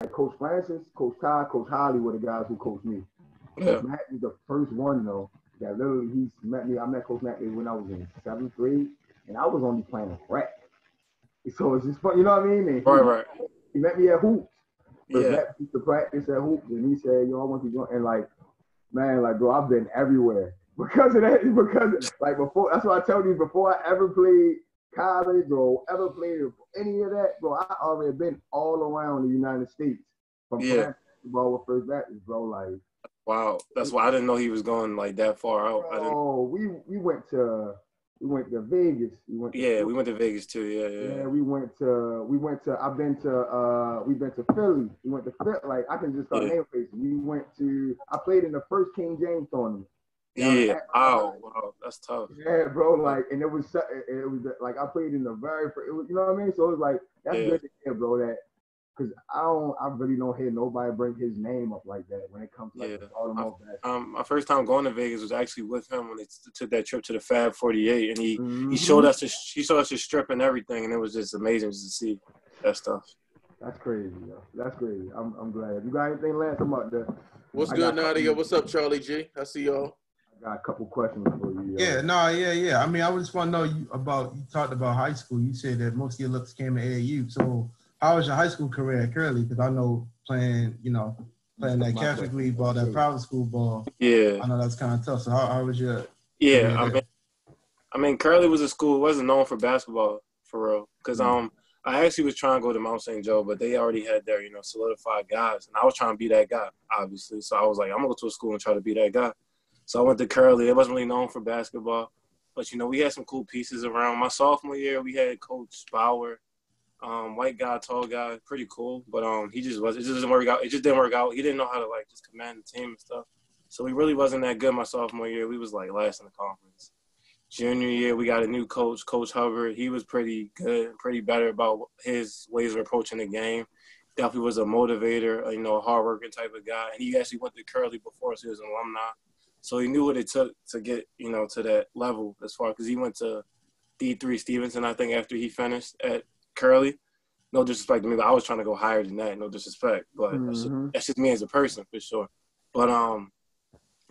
like Coach Francis, Coach Ty, Coach Holly were the guys who coached me. Yeah. Matt is the first one though that literally he's met me. I met Coach Matt when I was in 7th grade, and I was only playing rap. So it's just fun, you know what I mean? And Right. He met me at hoops. Because Yeah. Matt used to practice at hoops, and he said, "Yo, I want to join." And like, man, like, bro, I've been everywhere because of that. Because like before, that's what I tell you. Before I ever played college or ever played any of that, bro, I already been all around the United States from playing basketball with First Baptist, bro. Like, wow, that's why I didn't know he was going like that far out. Oh, we went to Vegas. We went to Vegas too. Yeah, we went to we've been to Philly. We went to Philly. Like, I can just start naming places. I played in the first King James tournament. Yeah. Wow, that's tough. Yeah, bro. Like, and it was like I played in the very first. It was, you know what I mean? So it was like that's good to hear, bro. That because I really don't hear nobody bring his name up like that when it comes to like, all the my first time going to Vegas was actually with him when they took that trip to the Fab 48, and he showed us his strip and everything, and it was just amazing just to see that stuff. That's crazy, yo. That's crazy. I'm glad. You got anything last about the? What's good, Nadia? What's up, Charlie G? I see y'all. I got a couple questions for you. Yeah. I mean, I just want to know you talked about high school. You said that most of your looks came to AAU. So how was your high school career at Curly? Because I know playing that Catholic league ball, that private school ball. Yeah. I know that's kind of tough. So how was your? Yeah, I mean, Curly was a school. It wasn't known for basketball for real. Because I actually was trying to go to Mount St. Joe, but they already had their solidified guys, and I was trying to be that guy, obviously. So I was like, I'm gonna go to a school and try to be that guy. So I went to Curly. It wasn't really known for basketball, but we had some cool pieces around. My sophomore year, we had Coach Bauer. White guy, tall guy, pretty cool, but it just didn't work out. It just didn't work out. He didn't know how to like just command the team and stuff. So he really wasn't that good my sophomore year. We was like last in the conference. Junior year, we got a new coach, Coach Hubbard. He was pretty good, pretty better about his ways of approaching the game. Definitely was a motivator, a hardworking type of guy. And he actually went to Curly before, so he was an alumni. So he knew what it took to get, to that level as far, because he went to D3 Stevenson, I think, after he finished at Curly. No disrespect to me, but I was trying to go higher than that. No disrespect, but that's just me as a person for sure. But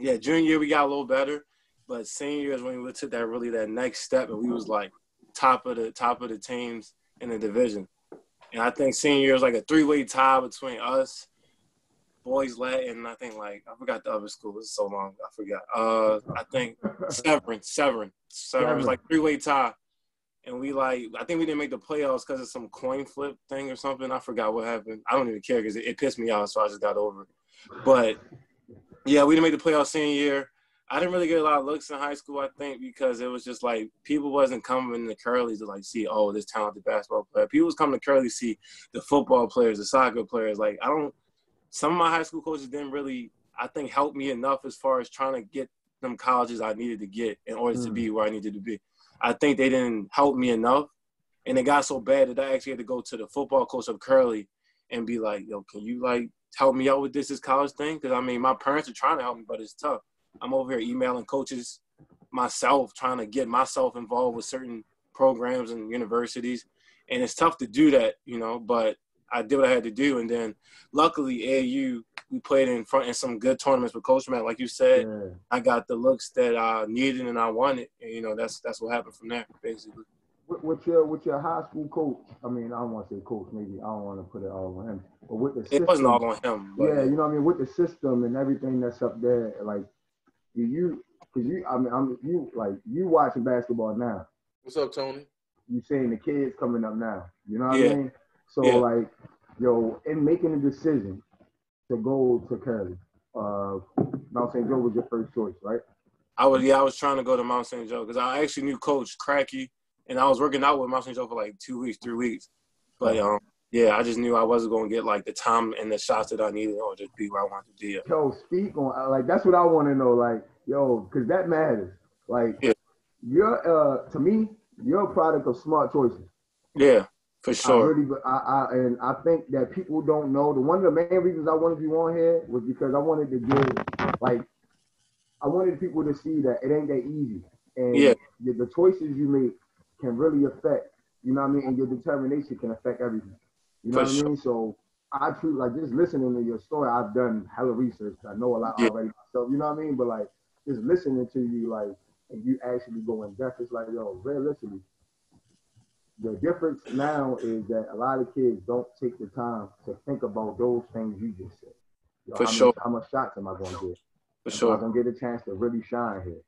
junior year we got a little better, but senior year is when we took that next step, and we was like top of the teams in the division. And I think senior year was like a 3-way tie between us, boys Latin, and I think I forgot the other school. It was so long, I forgot. I think Severn was like 3-way tie. And I think we didn't make the playoffs because of some coin flip thing or something. I forgot what happened. I don't even care because it pissed me off, so I just got over it. But, yeah, we didn't make the playoffs senior year. I didn't really get a lot of looks in high school, I think, because it was just like people wasn't coming to Curly to see, this talented basketball player. People was coming to Curly to see the football players, the soccer players. Some of my high school coaches didn't really, I think, help me enough as far as trying to get them colleges I needed to get in order to be where I needed to be. I think they didn't help me enough, and it got so bad that I actually had to go to the football coach of Curly and be like, yo, can you, help me out with this college thing? Because, I mean, my parents are trying to help me, but it's tough. I'm over here emailing coaches myself, trying to get myself involved with certain programs and universities, and it's tough to do that, but I did what I had to do. And then, luckily, AAU, we played in some good tournaments with Coach Matt. Like you said, I got the looks that I needed and I wanted. And, that's what happened from there, basically. With your high school coach, I mean, I don't want to say coach, maybe I don't want to put it all on him, but with the system. It wasn't all on him. But you know what I mean? With the system and everything that's up there, you watching basketball now. What's up, Tony? You seeing the kids coming up now. You know what I mean? So, in making a decision to go to Curly, Mount St. Joe was your first choice, right? I was trying to go to Mount St. Joe because I actually knew Coach Cracky, and I was working out with Mount St. Joe for 2 weeks, 3 weeks. But, I just knew I wasn't going to get, the time and the shots that I needed or just be where I wanted to be. Yo, speak on, that's what I want to know, because that matters. You're, to me, you're a product of smart choices. Yeah, for sure. I think that people don't know. One of the main reasons I wanted you on here was because I wanted to give, I wanted people to see that it ain't that easy. And the choices you make can really affect, you know what I mean? And your determination can affect everything. You know what I mean? So I truly like just listening to your story. I've done hella research. I know a lot Yeah. already myself. You know what I mean? But like just listening to you, like, and you actually go in depth. It's like, yo, realistically, the difference now is that a lot of kids don't take the time to think about those things you just said. Yo, For sure. How much shots am I going to get? For Am I sure. going to get a chance to really shine here?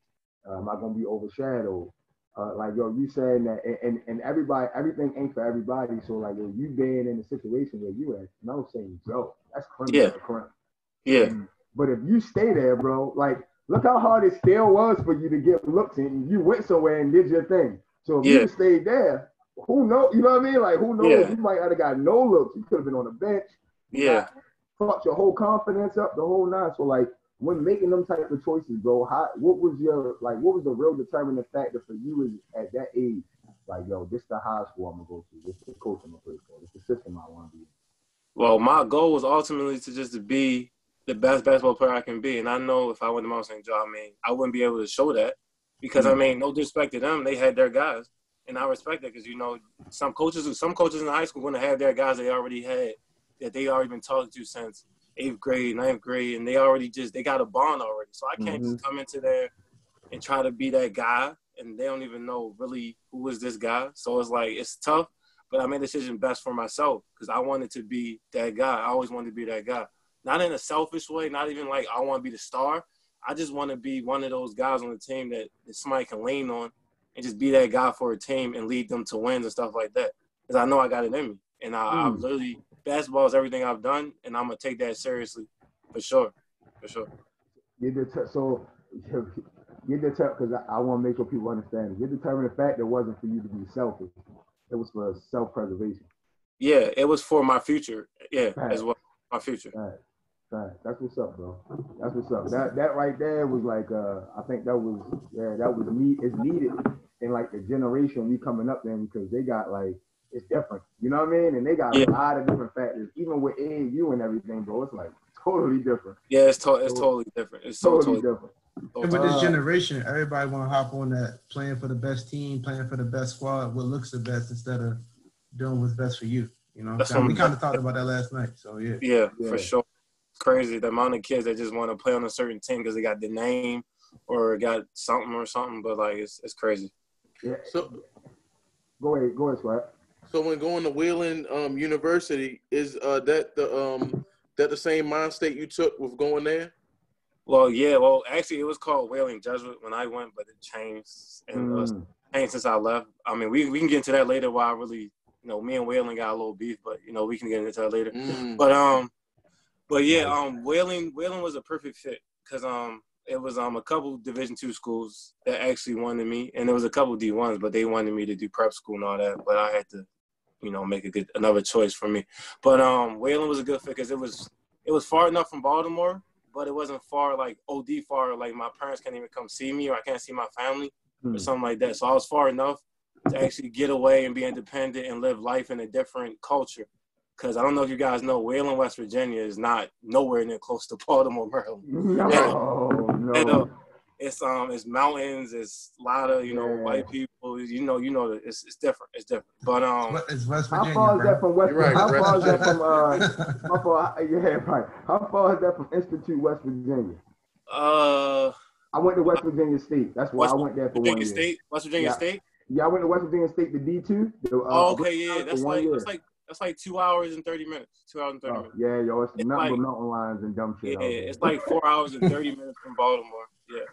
Am I going to be overshadowed? Like, yo, you saying that, and everybody, everything ain't for everybody. So, like, yo, you being in a situation where you at, and I'm saying, Joe, that's criminal. Yeah. Yeah. But if you stay there, bro, like, look how hard it still was for you to get looks in. You went somewhere and did your thing. So if you stayed there, who knows? You know what I mean? Like, who knows? Yeah. You might have got no looks. You could have been on the bench. Yeah. Fucked your whole confidence up, the whole nine. So, like, when making them type of choices, bro, what was the real determining factor for you at that age? Like, yo, this the high school I'm gonna go to. This the coach I'm gonna play for. This the system I want to be in. Well, my goal was ultimately to be the best basketball player I can be. And I know if I went to Mount St. Joe, I mean, I wouldn't be able to show that because, I mean, no disrespect to them. They had their guys. And I respect that because, you know, some coaches in high school going to have their guys they already had that they already been talking to since 8th grade, 9th grade, and they got a bond already. So I can't just come into there and try to be that guy, and they don't even know really who is this guy. So it's like, it's tough, but I made the decision best for myself because I wanted to be that guy. I always wanted to be that guy. Not in a selfish way, not even like I want to be the star. I just want to be one of those guys on the team that somebody can lean on and just be that guy for a team and lead them to wins and stuff like that. Because I know I got it in me. And I literally, basketball is everything I've done, and I'm going to take that seriously for sure. For sure. Because I want to make sure people understand it. Your determining factor wasn't for you to be selfish. It was for self-preservation. Yeah, it was for my future. Yeah, as well. My future. Right. That's what's up, bro. That's what's up. That right there was like, I think that was it's needed in like the generation we coming up in because they got like, it's different. You know what I mean? And they got a lot of different factors. Even with AAU and everything, bro, it's like totally different. Yeah, it's totally different. It's totally different. And with this generation, everybody want to hop on that playing for the best team, playing for the best squad, what looks the best instead of doing what's best for you. You know, we kind of talked about that last night. So yeah, for sure. It's crazy the amount of kids that just want to play on a certain team because they got the name or got something. But like it's crazy. Yeah. So go ahead, Swat. So when going to Wheeling University, is that the same mind state you took with going there? Well, yeah. Well, actually, it was called Wheeling Jesuit when I went, but it changed and changed since I left. I mean, we can get into that later. Why I really, you know, me and Wheeling got a little beef, but you know, we can get into that later. But yeah, Wheeling was a perfect fit because it was a couple Division II schools that actually wanted me, and there was a couple D1s, but they wanted me to do prep school and all that. But I had to, you know, make another choice for me. But Wheeling was a good fit because it was far enough from Baltimore, but it wasn't far like OD far. Like my parents can't even come see me, or I can't see my family or something like that. So I was far enough to actually get away and be independent and live life in a different culture. Because I don't know if you guys know, Wheeling, West Virginia is not nowhere near close to Baltimore, Maryland. No. It's mountains. It's a lot of white people. You know it's different. It's different. But it's West Virginia. How far is that from West? Right, how far is that from? How far is that from Institute, West Virginia? I went to West Virginia State. That's why I went there for 1 year. West Virginia State. Yeah, I went to West Virginia State, the D2. That's like 2 hours and 30 minutes. 2 hours and 30 minutes. Yeah, yo, it's nothing but mountain lions and dumb shit. Yeah, it's like 4 hours and 30 minutes from Baltimore. Yeah.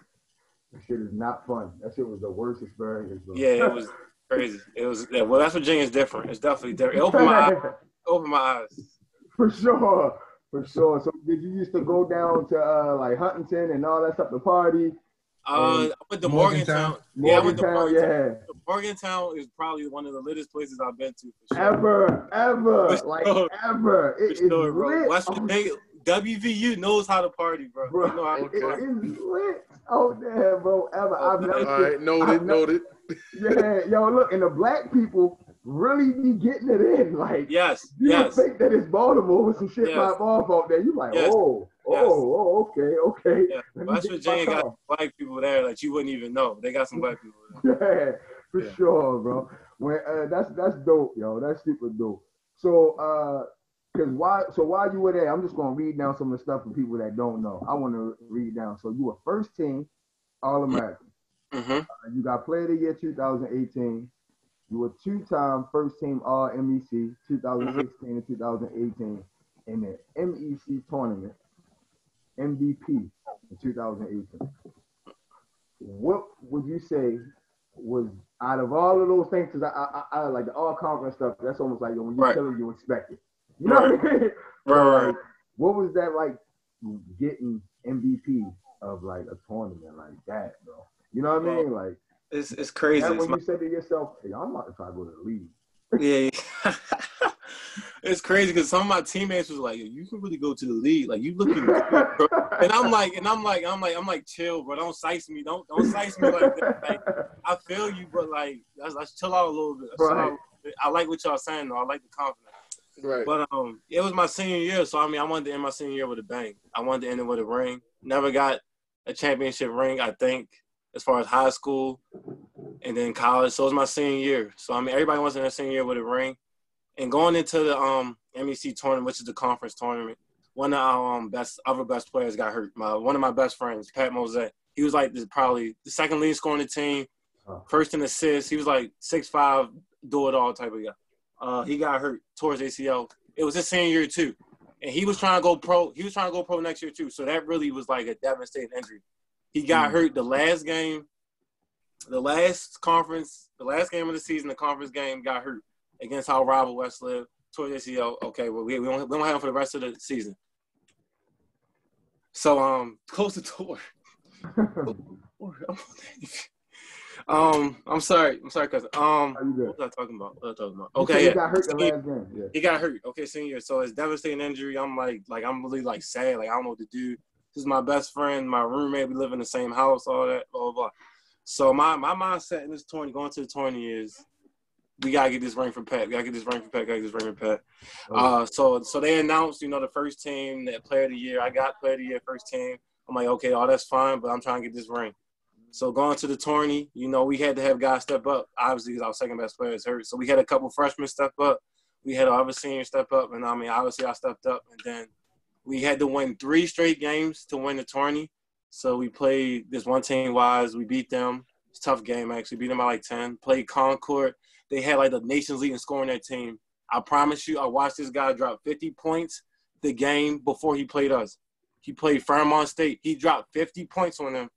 That shit is not fun. That shit was the worst experience, bro. Yeah, it was crazy. It was West Virginia's different. It's definitely different. It opened my eyes. For sure. So did you used to go down to like Huntington and all that stuff to party? I went to Morgantown. Yeah, I went to Morgantown. Morgantown is probably one of the littest places I've been to for sure. Ever. It is lit. West Virginia, WVU knows how to party, bro. You know how to party. It is lit out there, bro. Ever. I've never. All right, noted. Yeah, yo, look, and the black people really be getting it in. Like, you don't think that it's Baltimore with some shit pop off out there. You like, okay. Yeah. West Virginia got black people there that you wouldn't even know. They got some black people there. Yeah, sure, bro. When that's dope, yo. That's super dope. So Because while you were there, I'm just gonna read down some of the stuff for people that don't know. I want to read down. So you were first team All-American. Mm-hmm. You got Player of the Year 2018. You were two-time first team All-MEC 2016 and 2018 in the MEC tournament MVP in 2018. What would you say was out of all of those things? Because I like the all-conference stuff. That's almost like when you're killing, you expect it. You know what I mean? Right. Like, what was that like getting MVP of like a tournament like that, bro? You know what I mean? Like it's crazy. That when you said to yourself, hey, I'm about to try to go to the league. Yeah. It's crazy because some of my teammates was like, you can really go to the league. Like you looking good, bro. And I'm like, chill, bro. Don't size me. Don't size me like that. Like, I feel you, but like let's chill out a little bit. Right. I like what y'all saying though. I like the confidence. Right. But it was my senior year, so I mean I wanted to end my senior year with a bang. I wanted to end it with a ring. Never got a championship ring, I think, as far as high school and then college. So it was my senior year. So I mean everybody wants in their senior year with a ring. And going into the MEC tournament, which is the conference tournament, one of our best players got hurt. One of my best friends, Pat Mosette, he was like probably the second leading scorer on the team, first in assists. He was like 6'5", do-it-all type of guy. He got hurt towards ACL. It was his senior year too, and he was trying to go pro. He was trying to go pro next year too. So that really was like a devastating injury. He got hurt the last game, the last game of the season. The conference game got hurt against our rival Westlake towards ACL. Okay, well we don't have him for the rest of the season. So close the door. I'm sorry, cousin. What was I talking about? Okay, he got hurt the last game. Yeah. He got hurt. Okay, senior. So it's devastating injury. I'm like I'm really like sad. Like I don't know what to do. This is my best friend, my roommate. We live in the same house. All that, blah blah blah. So my mindset in this tourney, going to the tourney is, we gotta get this ring for Pat. So they announced, the first team, that Player of the Year. I got Player of the Year, first team. I'm like, okay, that's fine, but I'm trying to get this ring. So going to the tourney, we had to have guys step up. Obviously, because our second best player is hurt. So we had a couple freshmen step up. We had our other seniors step up, and obviously I stepped up. And then we had to win 3 straight games to win the tourney. So we played this one team wise. We beat them. It's a tough game actually. Beat them by like 10. Played Concord. They had like the nation's leading scorer on their team. I promise you, I watched this guy drop 50 points the game before he played us. He played Fairmont State. He dropped 50 points on them.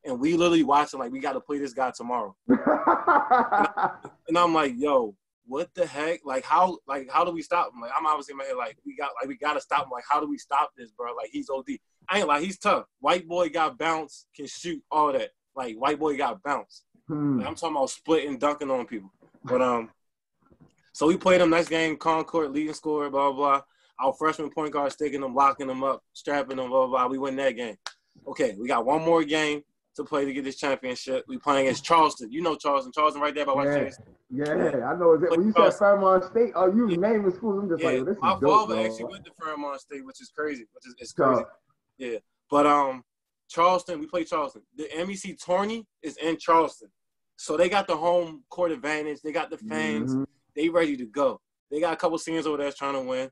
And we literally watched it like, we got to play this guy tomorrow. and I'm like, yo, what the heck? How do we stop him? Like, I'm obviously in my head like, we got to stop him. Like, how do we stop this, bro? Like, he's OD. I ain't like, he's tough. White boy got bounce, can shoot, all that. Like, white boy got bounce. Like, I'm talking about splitting, dunking on people. But so we played them next game, Concord, leading scorer, blah, blah, blah. Our freshman point guard sticking them, locking them up, strapping them, blah, blah, blah. We win that game. Okay, we got one more game to play to get this championship. We playing against Charleston. You know Charleston. Charleston right there by White Chase. Yeah, I know. When you said Fairmont State, you naming schools. I'm just like, this is dope, my father bro. actually went to Fairmont State, which is crazy. It's crazy. Yeah. But Charleston, we play Charleston. The MEC tourney is in Charleston. So they got the home court advantage. They got the fans. Mm-hmm. They ready to go. They got a couple seniors over there trying to win.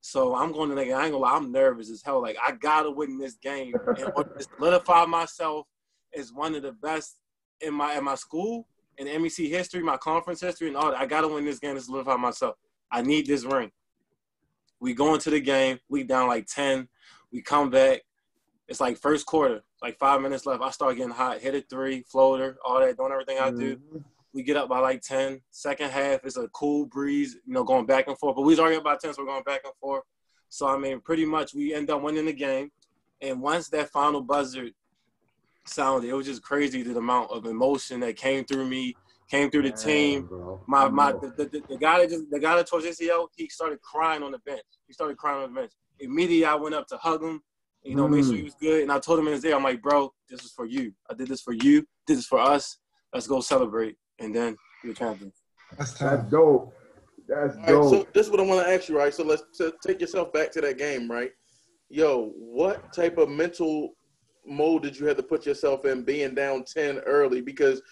So I'm going to, I ain't gonna lie, I'm nervous as hell. Like, I got to win this game and solidify myself as one of the best in my school, in MEC history, my conference history, and all that. I got to win this game to solidify myself. I need this ring. We go into the game. We down like 10. We come back. It's like first quarter, like 5 minutes left. I start getting hot, hit a 3, floater, all that, doing everything I do. We get up by like 10. Second half is a cool breeze, going back and forth. But we was already up by 10, so we're going back and forth. So, pretty much we end up winning the game. And once that final buzzer sounded, it was just crazy the amount of emotion that came through me, came through the team. The guy that towards ACL, he started crying on the bench. Immediately I went up to hug him, make sure he was good. And I told him in his ear, I'm like, bro, this is for you. I did this for you. This is for us. Let's go celebrate. And then we're champions. That's dope. That's dope. Right, so this is what I want to ask you, right? So let's take yourself back to that game, right? Yo, what type of mental mode did you have to put yourself in being down 10 early? Because,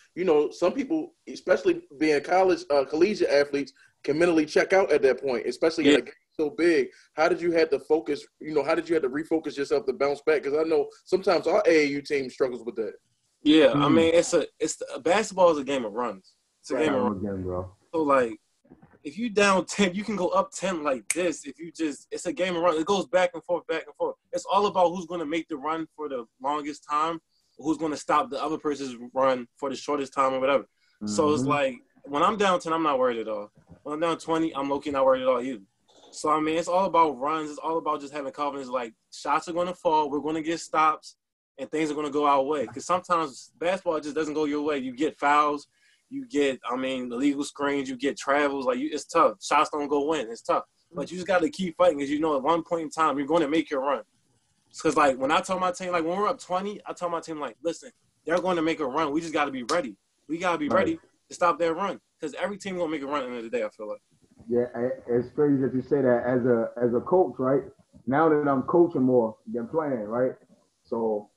some people, especially being collegiate athletes, can mentally check out at that point, especially in a game so big, how did you have to focus, how did you have to refocus yourself to bounce back? Because I know sometimes our AAU team struggles with that. Yeah, I mean, basketball is a game of runs. It's a game of runs. Again, bro. So, like, if you down 10, you can go up 10 like this. It's a game of runs. It goes back and forth, back and forth. It's all about who's going to make the run for the longest time, who's going to stop the other person's run for the shortest time or whatever. Mm-hmm. So it's like, when I'm down 10, I'm not worried at all. When I'm down 20, I'm low-key not worried at all either. So, I mean, it's all about runs. It's all about just having confidence. Like, shots are going to fall. We're going to get stops, and things are going to go our way. Because sometimes basketball just doesn't go your way. You get fouls. You get, illegal screens. You get travels. Like, it's tough. Shots don't go in. It's tough. But you just got to keep fighting because, at one point in time, you're going to make your run. Because, like, when I tell my team, like, when we're up 20, I tell my team, like, listen, they're going to make a run. We just got to be ready. We got to be ready to stop their run. Because every team going to make a run at the end of the day, I feel like. Yeah, it's crazy that you say that as a coach, right? Now that I'm coaching more than playing, right? So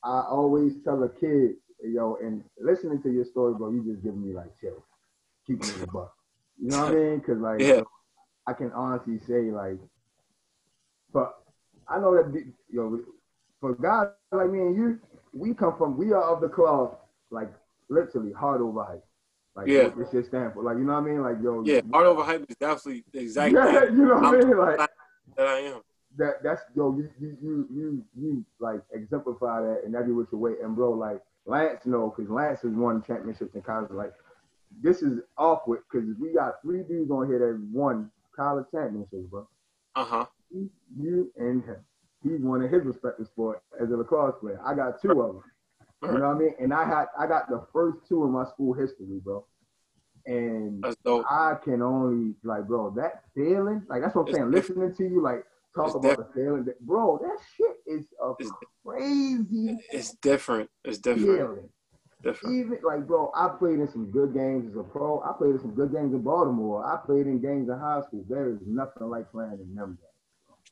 I always tell a kid, and listening to your story, bro, you just giving me like chills, keeping it in the buck. You know what I mean? Because like, I can honestly say like, but I know that for guys like me and you, we are of the club, like literally hard over hype. Like, what this shit stand for. Like, you know what I mean? Like, hard over hype is definitely the exact thing. You know what I mean? Like, that I am. That's you like exemplify that in every which way. And bro, like Lance because Lance has won championships in college. Like, this is awkward because we got 3 dudes on here that won college championships, bro. You and him. He's one of his respective sport as a lacrosse player. I got 2 of them. You know what I mean? And I got the first 2 in my school history, bro. And I can only, like, bro, that feeling, like, that's what I'm saying. Listening to you, like, talk about the feeling, bro, that shit is crazy. It's different. It's different. Feeling. Different. Even, like, bro, I played in some good games as a pro. I played in some good games in Baltimore. I played in games in high school. There is nothing like playing in them games.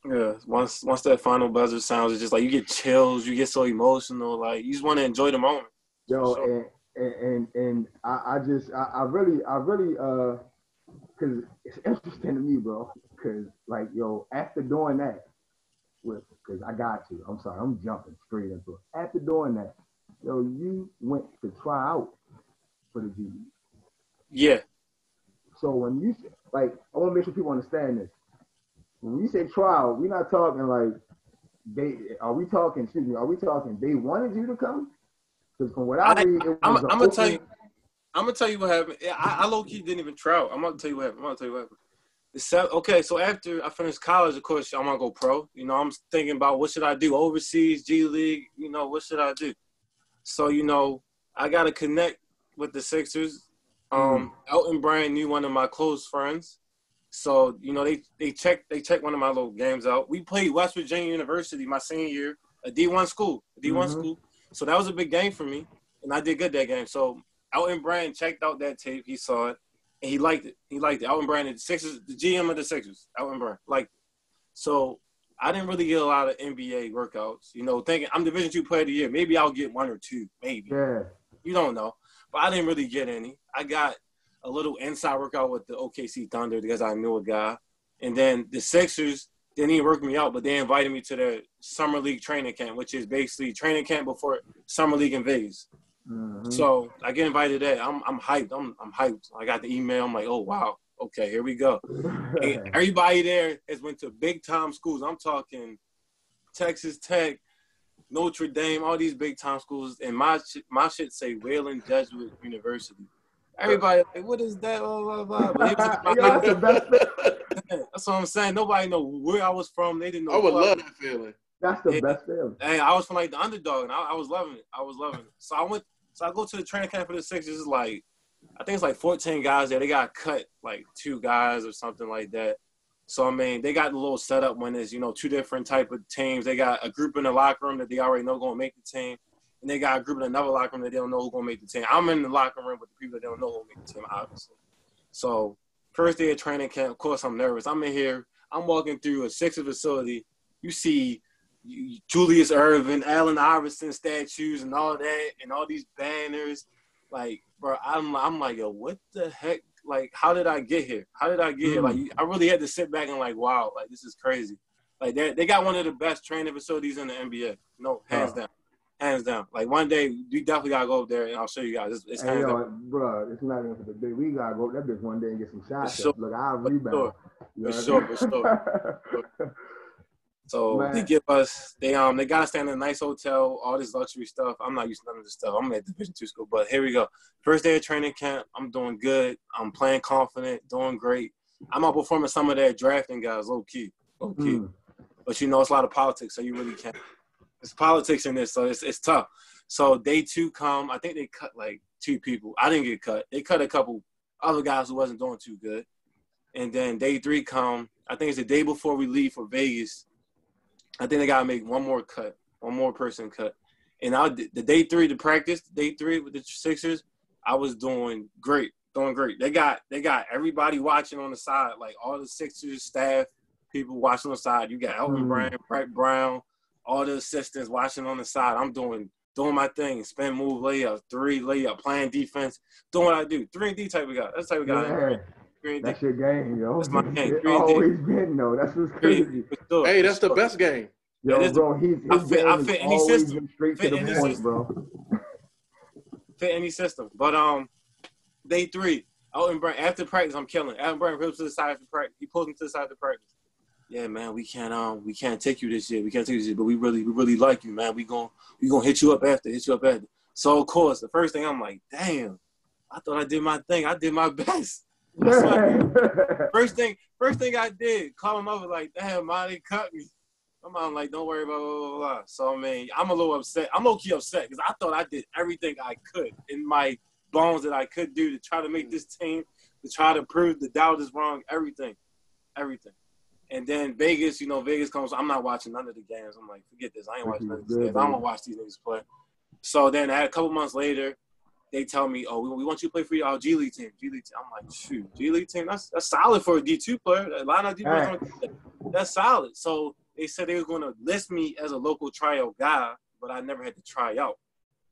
Yeah, once that final buzzer sounds, it's just like you get chills, you get so emotional, like you just want to enjoy the moment. And I really, because it's interesting to me, bro. Because like, after doing that, because I got you. I'm sorry, I'm jumping straight into it. After doing that, you went to try out for the G League. Yeah. So when you like, I want to make sure people understand this. When we say trial, we're not talking like are we talking they wanted you to come? Because from what I read, I'm gonna tell you what happened. I low key didn't even try. I'm gonna tell you what happened. Okay, so after I finished college, of course, I'm gonna go pro. I'm thinking about what should I do overseas, G League. What should I do? So I gotta connect with the Sixers. Elton Brand knew one of my close friends. So, they checked one of my little games out. We played West Virginia University my senior year, a D1 school. So that was a big game for me, and I did good that game. So Elton Brand checked out that tape. He saw it, and he liked it. Elton Brand, the Sixers, the GM of the Sixers, Elton Brand, liked it. So I didn't really get a lot of NBA workouts, thinking I'm Division II Player of the Year. Maybe I'll get 1 or 2, maybe. Yeah. You don't know. But I didn't really get any. I got a little inside workout with the OKC Thunder because I knew a guy. And then the Sixers didn't even work me out, but they invited me to their summer league training camp, which is basically training camp before summer league in Vegas. So I get invited to that. I'm hyped. I'm hyped. I got the email. I'm like, oh, wow. Okay, here we go. And everybody there has went to big-time schools. I'm talking Texas Tech, Notre Dame, all these big-time schools. And my shit say Wayland Jesuit University. Everybody like, what is that? Blah, blah, blah. But that's the best thing. That's what I'm saying. Nobody know where I was from. They didn't know. I would love that feeling. That's the best feeling. Hey, I was from like the underdog, and I was loving it. So I go to the training camp for the Sixers. It's like, I think it's like 14 guys there. They got cut like 2 guys or something like that. So, they got a little setup when there's, 2 different type of teams. They got a group in the locker room that they already know going to make the team. And they got a group in another locker room that they don't know who's going to make the team. I'm in the locker room with the people that don't know who will make the team, obviously. So, first day of training camp, of course, I'm nervous. I'm in here. I'm walking through a Sixers facility. You see Julius Erving, Allen Iverson statues and all that, and all these banners. Like, bro, I'm like, yo, what the heck how did I get here? How did I get here? Like, I really had to sit back and like, wow, like this is crazy. Like they got one of the best training facilities in the NBA. No, hands down. Hands down. Like one day, we definitely gotta go up there, and I'll show you guys. It's hands down. Bro, it's not even for the day. We gotta go that bitch one day and get some shots. Sure. Look, I'll rebound. For sure. So they give us, they got us staying in a nice hotel, all this luxury stuff. I'm not used to none of this stuff. I'm at Division II school, but here we go. First day of training camp, I'm doing good. I'm playing confident, doing great. I'm outperforming some of their drafting guys, low key. But you know, it's a lot of politics, so you really can't. It's politics in this, so it's tough. So day 2 come, I think they cut like 2 people. I didn't get cut. They cut a couple other guys who wasn't doing too good. And then day 3 come, I think it's the day before we leave for Vegas. I think they gotta make one more person cut. And the day 3 to practice, day 3 with the Sixers, I was doing great. They got everybody watching on the side, like all the Sixers staff, people watching on the side. You got Elton Brand, Brett Brown, all the assistants watching on the side. I'm doing my thing, spin move, layup, 3 layup, playing defense, doing what I do. 3-and-D type of guy. That's the type of guy. Yeah. That's your game, yo. That's my game. It's always been, though. That's what's crazy. Hey, that's the best game. Yo, bro, I fit any system. Straight to the point, bro. Fit any system. But day 3, Elton Brand, after practice, I'm killing. Elton Brand pulls to the side after practice. He pulls me to the side after practice. Yeah, man, we can't take you this year. We can't take you this year, but we really like you, man. We gonna hit you up after. So of course, the first thing I'm like, damn, I thought I did my thing. I did my best. First thing I did, call him up, like, damn, man, they cut me. My mom like, don't worry about blah, blah, blah. So I mean, I'm a little upset. I'm low-key upset because I thought I did everything I could in my bones that I could do to try to make this team, to try to prove the doubt is wrong, everything. And then Vegas comes. I'm not watching none of the games. I'm like, forget this. I ain't watching none of these games. I don't want to watch these niggas play. So then a couple months later, they tell me, oh, we want you to play for our G League team. I'm like, shoot, G League team? That's solid for a D2 player. A lot of D players that's solid. So they said they were going to list me as a local tryout guy, but I never had to try out.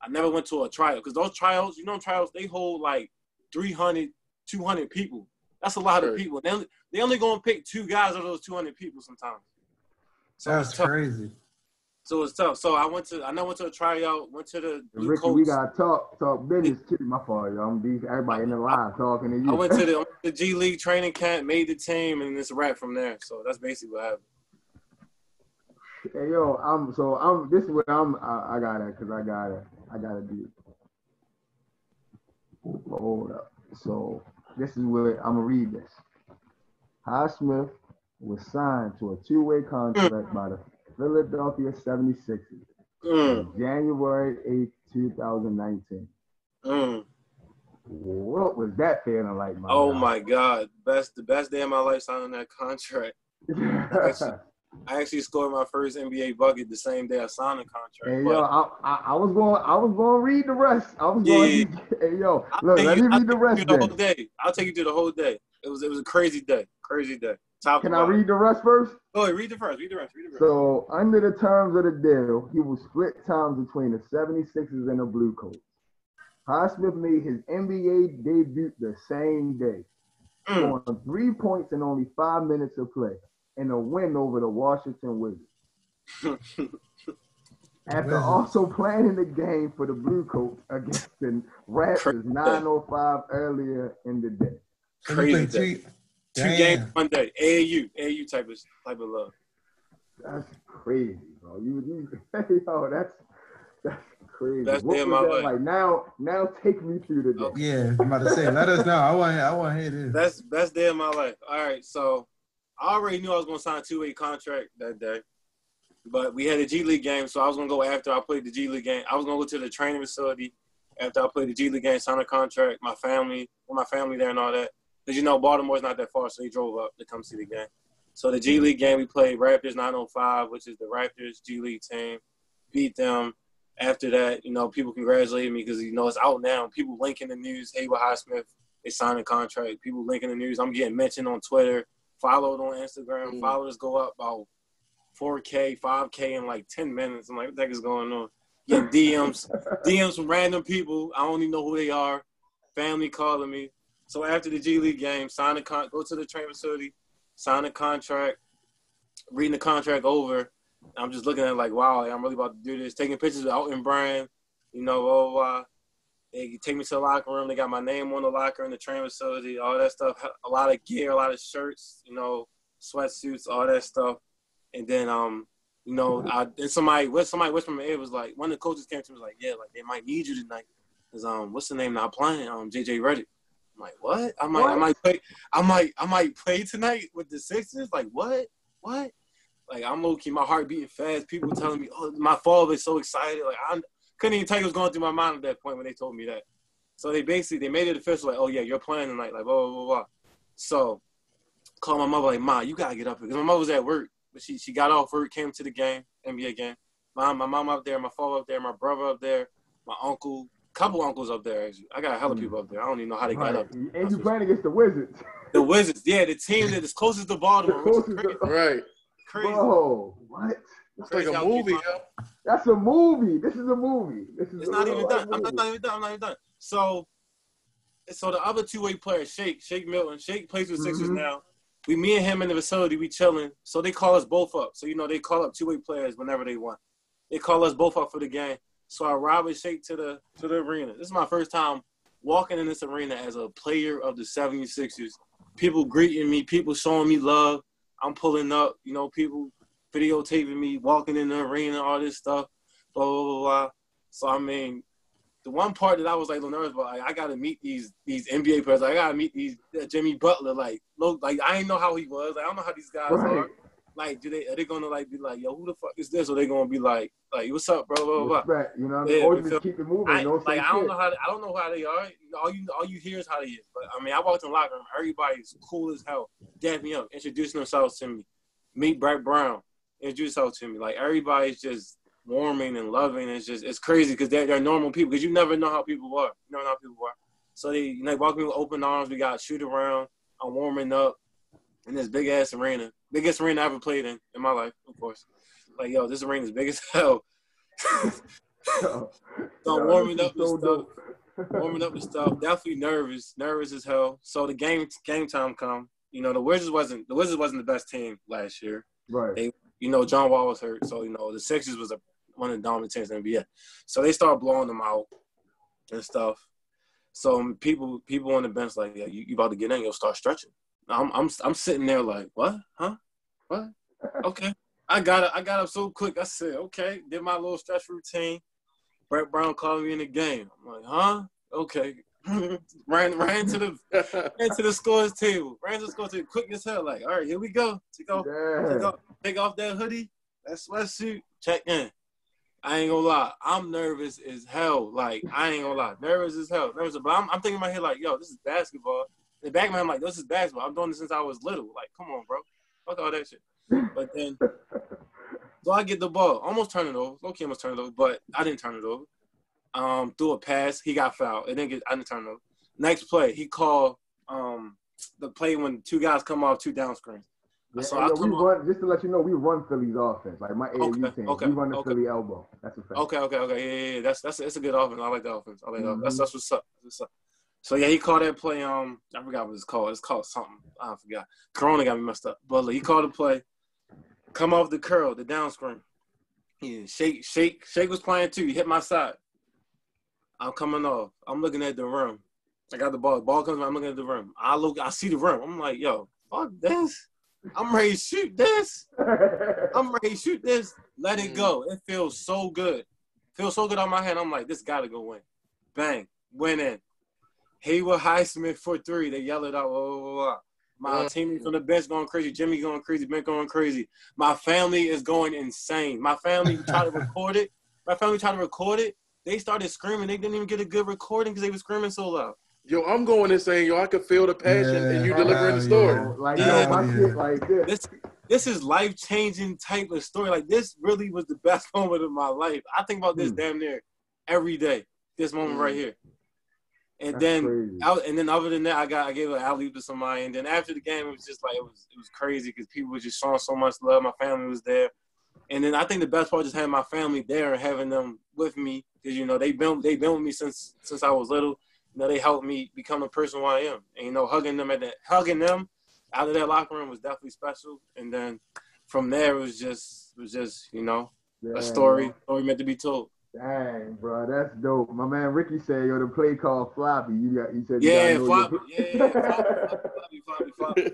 I never went to a tryout because those tryouts, tryouts, they hold like 300, 200 people. That's a lot of people. They only going to pick 2 guys of those 200 people sometimes. So that's crazy. So it's tough. So I went to a tryout, went to the Blue Ricky, Coats. we got to talk business too. My fault, yo. Everybody in the line talking to you. I went to the G League training camp, made the team, and it's a wrap from there. So that's basically what happened. Hey, yo, this is what I gotta do. Hold up. So this is where I'm gonna read this. Highsmith was signed to a 2-way contract by the Philadelphia 76ers on January 8th, 2019. What was that feeling like, my guy? My God. The best day of my life signing that contract. I actually scored my first NBA bucket the same day I signed the contract. Hey, yo, I was going to read the rest. Hey, yo, look, let me read the rest then. I'll take you through the whole day. It was a crazy day. Can I read the rest first? Go ahead, read the rest. So, under the terms of the deal, he will split time between the 76ers and the Blue Coats. Highsmith made his NBA debut the same day, scoring 3 points in only 5 minutes of play, in a win over the Washington Wizards. After also playing in the game for the Blue Coats against the Raptors 9:05 earlier in the day. Crazy day. 2 games one day. AAU type of love. That's crazy, bro. That's crazy. Best day of my life. Like now take me through the day. Okay. Yeah, I'm about to say, let us know. I want to hear this. Best day of my life. All right, so I already knew I was going to sign a 2-way contract that day, but we had a G League game, so I was going to go after I played the G League game. I was going to go to the training facility after I played the G League game, sign a contract, my family there and all that. Because, Baltimore's not that far, so they drove up to come see the game. So the G League game, we played Raptors 905, which is the Raptors G League team, beat them. After that, people congratulated me because, it's out now. People linking the news, Haywood Highsmith, they signed a contract. People linking the news. I'm getting mentioned on Twitter, followed on Instagram. Followers go up about 4K, 5K in like 10 minutes. I'm like, what the heck is going on? Getting DMs from random people. I don't even know who they are. Family calling me. So after the G League game, go to the training facility, sign a contract, reading the contract over. I'm just looking at it like, wow, I'm really about to do this. Taking pictures of Elton Brand, you know, they take me to the locker room. They got my name on the locker in the training facility, all that stuff. A lot of gear, a lot of shirts, you know, sweatsuits, all that stuff. And then, you know, somebody whispered in my ear was like, one of the coaches came to me was like, yeah, like they might need you tonight. Cause what's the name not playing? JJ Redick. I'm like, what? I might play tonight with the Sixers. Like, what? Like, I'm low key, my heart beating fast. People telling me, oh, my father is so excited. Like, I couldn't even tell you what was going through my mind at that point when they told me that. So they made it official. Like, oh yeah, you're playing tonight. Like, blah blah blah blah. So, called my mother like, Ma, you gotta get up here, because my mother was at work, but she got off work, came to the game, NBA game. My mom up there, my father up there, my brother up there, my uncle. Couple uncles up there, actually. I got a hell of people up there. I don't even know how they got up there. And you playing against the Wizards. The Wizards, yeah, the team that is closest to Baltimore. Right. Crazy. Bro, what? It's like a movie, yo. That's a movie. This is a movie. It's not even done. I'm not even done. So the other two-way player, Shake Milton, Shake plays with Sixers now. Me and him in the facility, we chilling. So they call us both up. So, you know, they call up two-way players whenever they want. They call us both up for the game. So I ride with Shake to the arena. This is my first time walking in this arena as a player of the 76ers. People greeting me, people showing me love. I'm pulling up, you know, people videotaping me, walking in the arena, all this stuff, blah, blah, blah, blah. So, I mean, the one part that I was, like, a little nervous about, like, I got to meet these NBA players. Like, I got to meet these Jimmy Butler. Like, look, like, I didn't know how he was. Like, I don't know how these guys are. Like, are they gonna like be like, yo, who the fuck is this? Or they gonna be like, what's up, bro? Blah, blah, blah. You know what I mean? Or just keep it moving. I don't know how they are. All you hear is how they is. But I mean, I walked in the locker room. Everybody's cool as hell. Dap me up, introducing themselves to me. Meet Brett Brown, introduce themselves to me. Like, everybody's just warming and loving. It's crazy because they're normal people. Because you never know how people are. You never know how people are. So they walk me with open arms. We got shoot around. I'm warming up in this big ass arena. Biggest arena I ever played in my life, of course. Like, yo, this arena is big as hell. So I'm warming up and stuff. Definitely nervous as hell. So the game time come. You know, the Wizards wasn't the best team last year. Right. John Wall was hurt, so the Sixers was one of the dominant teams in the NBA. So they started blowing them out and stuff. So people on the bench like, yeah, you about to get in, you'll start stretching. I'm sitting there like, what? Huh? What? Okay. I got up so quick. I said, okay. Did my little stretch routine. Brett Brown called me in the game. I'm like, huh? Okay. ran to the scores table. Ran to the scores table quick as hell. Like, all right, here we go. Take off that hoodie, that sweatsuit, check in. I ain't gonna lie. I'm nervous as hell. Like, I ain't gonna lie. Nervous as hell. But I'm thinking in my head like, yo, this is basketball. In the back of my head, I'm like, this is basketball. I'm doing this since I was little. Like, come on, bro. Fuck all that shit. But then, so I get the ball. Almost turn it over. Low-key almost turn it over, but I didn't turn it over. Threw a pass. He got fouled. I didn't turn it over. Next play, he called the play when two guys come off two down screens. Yeah, so just to let you know, we run Philly's offense. Like my AAU team, we run the Philly elbow. That's a fact. Okay. Yeah. It's a good offense. I like the offense. That's what's up. So yeah, he called that play. I forgot what it's called. It's called something. I forgot. Corona got me messed up. But he called the play. Come off the curl, the down screen. Yeah, Shake was playing too. He hit my side. I'm coming off. I'm looking at the rim. I got the ball. The ball comes. I'm looking at the rim. I see the rim. I'm like, yo, fuck this. I'm ready to shoot this. Let it go. It feels so good. On my hand. I'm like, this got to go in. Bang. Went in. Haywood Highsmith for three. They yell it out. Blah, blah, blah. My teammates on the bench going crazy. Jimmy going crazy. Ben going crazy. My family is going insane. My family tried to record it. They started screaming. They didn't even get a good recording because they were screaming so loud. Yo, I'm going and saying, I could feel the passion and you delivering the story. Shit like this. This is life-changing type of story. Like, this really was the best moment of my life. I think about this damn near every day, this moment right here. And then other than that, I gave an alley-oop to somebody. And then after the game, it was just like, it was crazy because people were just showing so much love. My family was there. And then I think the best part was just having my family there and having them with me because, they been with me since I was little. you know, they helped me become the person who I am. And, you know, hugging them out of that locker room was definitely special. And then from there, it was just you know, a story meant to be told. Dang, bro, that's dope. My man Ricky said, "Yo, the play called floppy." He said, Floppy. Floppy.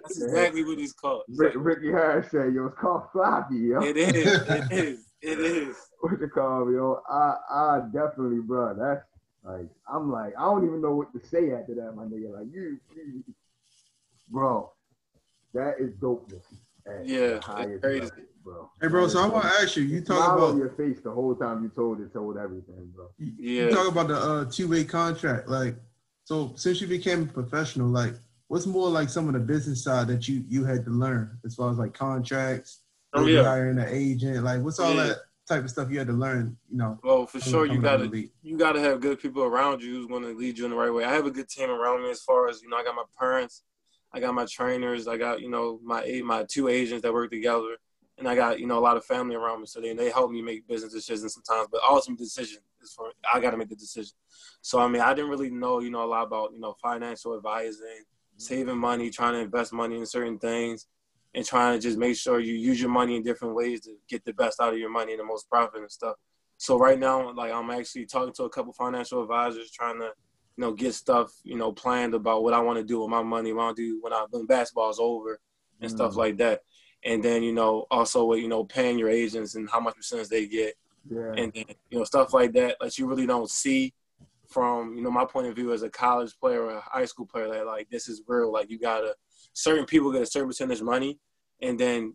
That's exactly what he's called. Ricky Harris said, "Yo, it's called floppy, yo." It is. What's it called, yo? I definitely, bro. That's like, I'm like, I don't even know what to say after that, my nigga. Like, you bro, that is dopeness. Yeah, it's crazy. Level, bro. Hey, bro, so I want to ask you, you talk about your face the whole time you told everything, bro. You talk about the two-way contract. Like, so since you became a professional, like, what's more like some of the business side that you had to learn as far as like contracts, hiring an agent, like what's all that type of stuff you had to learn, you know? Well, for sure, you gotta have good people around you who's gonna lead you in the right way. I have a good team around me as far as, you know, I got my parents, I got my trainers, I got, you know, my two agents that work together, and I got, you know, a lot of family around me. So they help me make business decisions sometimes, but ultimate decision is for I got to make the decision. So, I mean, I didn't really know, you know, a lot about, you know, financial advising, saving money, trying to invest money in certain things, and trying to just make sure you use your money in different ways to get the best out of your money and the most profit and stuff. So right now, like, I'm actually talking to a couple financial advisors trying to, you know, get stuff, you know, planned about what I want to do with my money, what I want to do when basketball's over and stuff like that. And then, you know, also with, you know, paying your agents and how much percentage they get. Yeah. And then, you know, stuff like that you really don't see from, you know, my point of view as a college player or a high school player, that like, this is real. Like, you got to, certain people get a certain percentage of money. And then,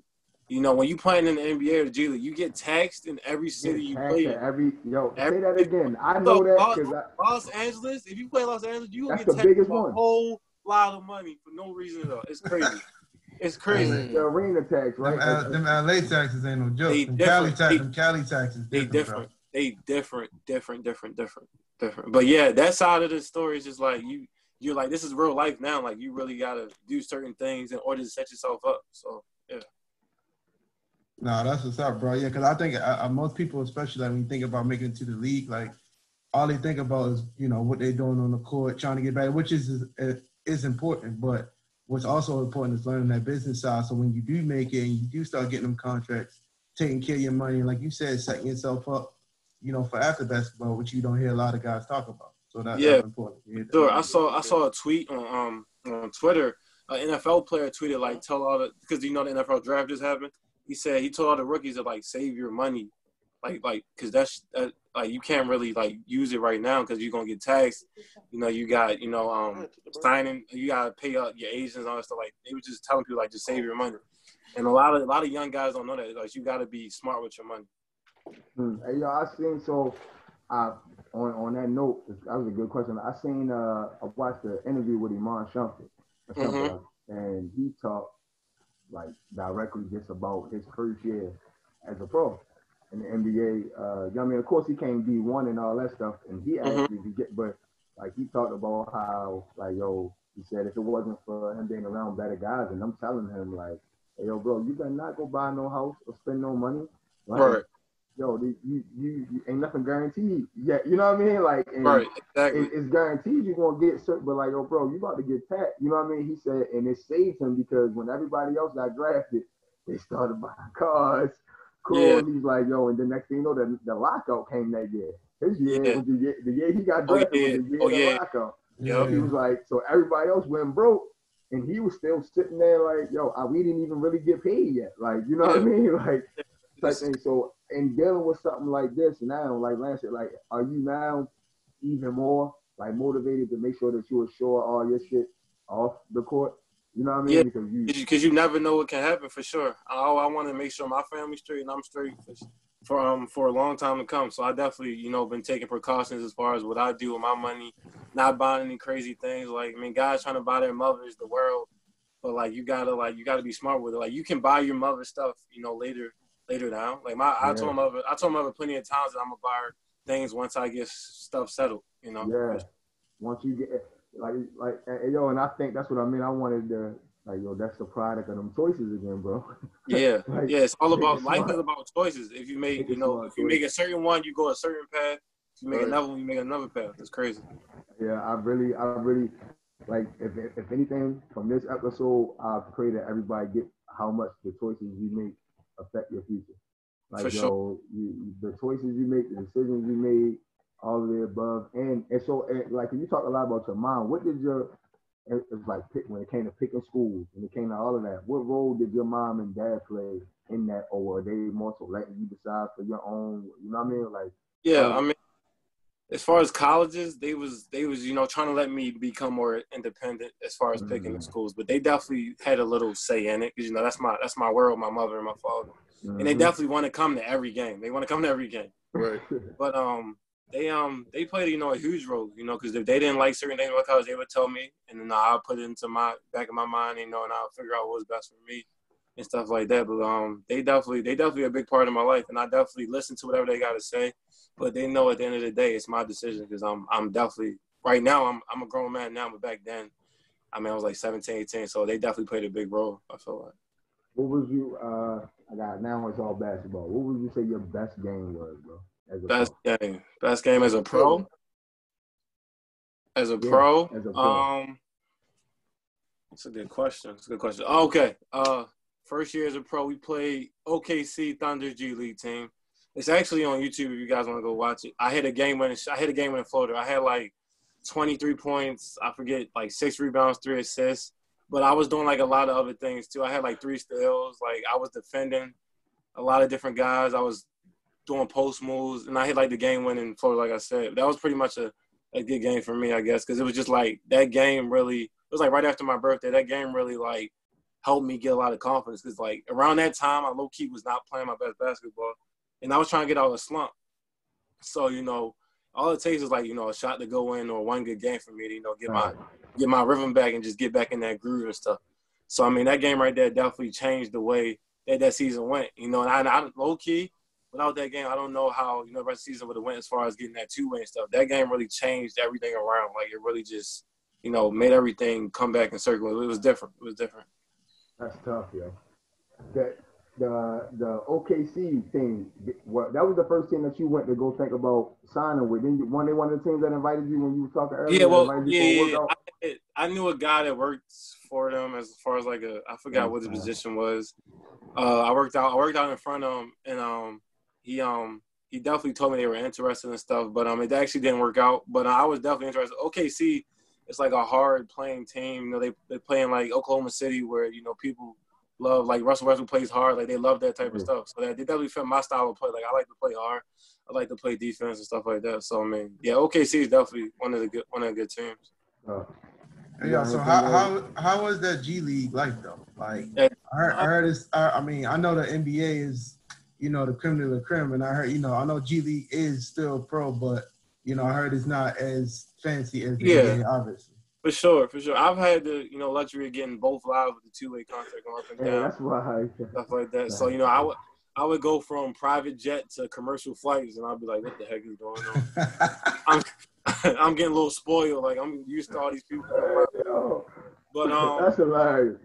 you know, when you playing in the NBA or the G League, you get taxed in every city you play in. Say that again. I know that because Los Angeles, if you play Los Angeles, you will get the taxed biggest a whole lot of money for no reason at all. It's crazy. It's crazy. The arena tax, right? Them LA taxes ain't no joke. Them Cali taxes. They different. They different. But yeah, that side of the story is just like you're like, this is real life now. Like, you really gotta do certain things in order to set yourself up. So yeah. No, that's what's up, bro. Yeah, because I think most people, especially like when you think about making it to the league, like all they think about is, you know, what they're doing on the court, trying to get better, which is important. But what's also important is learning that business side. So when you do make it and you do start getting them contracts, taking care of your money, and like you said, setting yourself up, you know, for after basketball, which you don't hear a lot of guys talk about. So that's important. Sure. I saw a tweet on Twitter. An NFL player tweeted like, tell all the, because you know the NFL draft just happened. He said he told all the rookies to like save your money, like because that's like you can't really like use it right now because you're gonna get taxed. You know, you got signing, you gotta pay up your agents and all that stuff. Like, they were just telling people like, just save your money. And a lot of young guys don't know that. Like, you gotta be smart with your money. Hey, yo, I seen on that note, that was a good question. I watched the interview with Iman Shumpert, and he talked like directly just about his first year as a pro in the NBA. I mean, of course, he came D1 and all that stuff, and he actually but like he talked about how like, yo, he said if it wasn't for him being around better guys, and I'm telling him like, hey, yo, bro, you better not go buy no house or spend no money, right? Yo, you ain't nothing guaranteed. Yeah, you know what I mean? Like, exactly. It's guaranteed you're gonna get certain, but like, yo, bro, you about to get taxed. You know what I mean? He said, and it saved him because when everybody else got drafted, they started buying cars. Cool. Yeah. He's like, yo, and the next thing you know, the lockout came that year. His year was the year he got drafted was the year of the lockout. Yeah. He was like, so everybody else went broke, and he was still sitting there like, yo, we didn't even really get paid yet. Like, you know what I mean? Like, so in dealing with something like this now, like Lance said, like, are you now even more like motivated to make sure that you assure all your shit off the court? You know what I mean? Yeah, because you never know what can happen for sure. I want to make sure my family's straight and I'm straight for a long time to come. So I definitely, you know, been taking precautions as far as what I do with my money, not buying any crazy things. Like, I mean, guys trying to buy their mothers the world, but like you gotta be smart with it. Like, you can buy your mother stuff, you know, later down. Like I told my mother plenty of times that I'm gonna buy her things once I get stuff settled, you know. Yeah. Once you get like yo, and I think that's what I mean. I wanted to like, yo, that's the product of them choices again, bro. Yeah. Like, yeah, it's all about life is about choices. If you make, you know, if you make a certain one, you go a certain path. You make another one, you make another path. It's crazy. Yeah, I really like. If anything from this episode, I pray that everybody get how much the choices you make affect your future. Like, For sure. the choices you make, the decisions you made, all of the above, and so like you talk a lot about your mom. What did it's like when it came to picking schools, when it came to all of that, what role did your mom and dad play in that, or were they more so letting you decide for your own? You know what I mean? Like, Yeah, I mean, as far as colleges, they was trying to let me become more independent as far as picking the schools, but they definitely had a little say in it because that's my world, my mother and my father, and they definitely want to come to every game. They want to come to every game, Right? But they played a huge role, because if they didn't like certain things about college, they would tell me, and then I'll put it into my back of my mind, and I'll figure out what's best for me and stuff like that. But they definitely a big part of my life, and I definitely listen to whatever they got to say. But they know at the end of the day, it's my decision because I'm definitely right now. I'm a grown man now, but back then, I was like 17, 18, so they definitely played a big role. I feel like. What was you? Now it's all basketball. What would you say your best game was, bro? Best game as a pro. As a pro. It's a good question. Okay. First year as a pro, we played OKC Thunder G League team. It's actually on YouTube if you guys want to go watch it. I hit a game winning floater. I had like 23 points. I forget, like 6 rebounds, 3 assists. But I was doing like a lot of other things too. I had like 3 steals. Like I was defending a lot of different guys. I was doing post moves, and I hit like the game winning floater. Like I said, that was pretty much a good game for me, I guess, because it was just like that game really. It was like right after my birthday. That game really like helped me get a lot of confidence because like around that time, I low key was not playing my best basketball. And I was trying to get out of a slump. So, all it takes is like, a shot to go in or one good game for me to, get my rhythm back and just get back in that groove and stuff. So, that game right there definitely changed the way that season went. And I low key, without that game, I don't know how, the rest of the season would have went as far as getting that two-way and stuff. That game really changed everything around. Like, it really just, made everything come back in circle. It was different. That's tough, yo. The OKC team, that was the first team that you went to go think about signing with. Then one of the teams that invited you when you were talking earlier. Yeah, I knew a guy that worked for them as far as like I forgot what the position was. I worked out in front of him, and he definitely told me they were interested and stuff, but it actually didn't work out. But I was definitely interested. OKC, it's like a hard playing team. They play in like Oklahoma City where people love, like Russell Westbrook plays hard, like they love that type of stuff. So they definitely fit my style of play. Like I like to play hard, I like to play defense and stuff like that. So OKC is definitely one of the good teams. Yeah. So how was that G League like though? Like I heard it's. I know the NBA is the creme de la creme, and I heard I know G League is still pro, but I heard it's not as fancy as the NBA, obviously. For sure. I've had the luxury of getting both live with the two-way contract going up and down. That's why. Stuff like that. So I would go from private jet to commercial flights, and I'd be like, "What the heck is going on?" I'm getting a little spoiled. Like I'm used to all these people. But that's hilarious.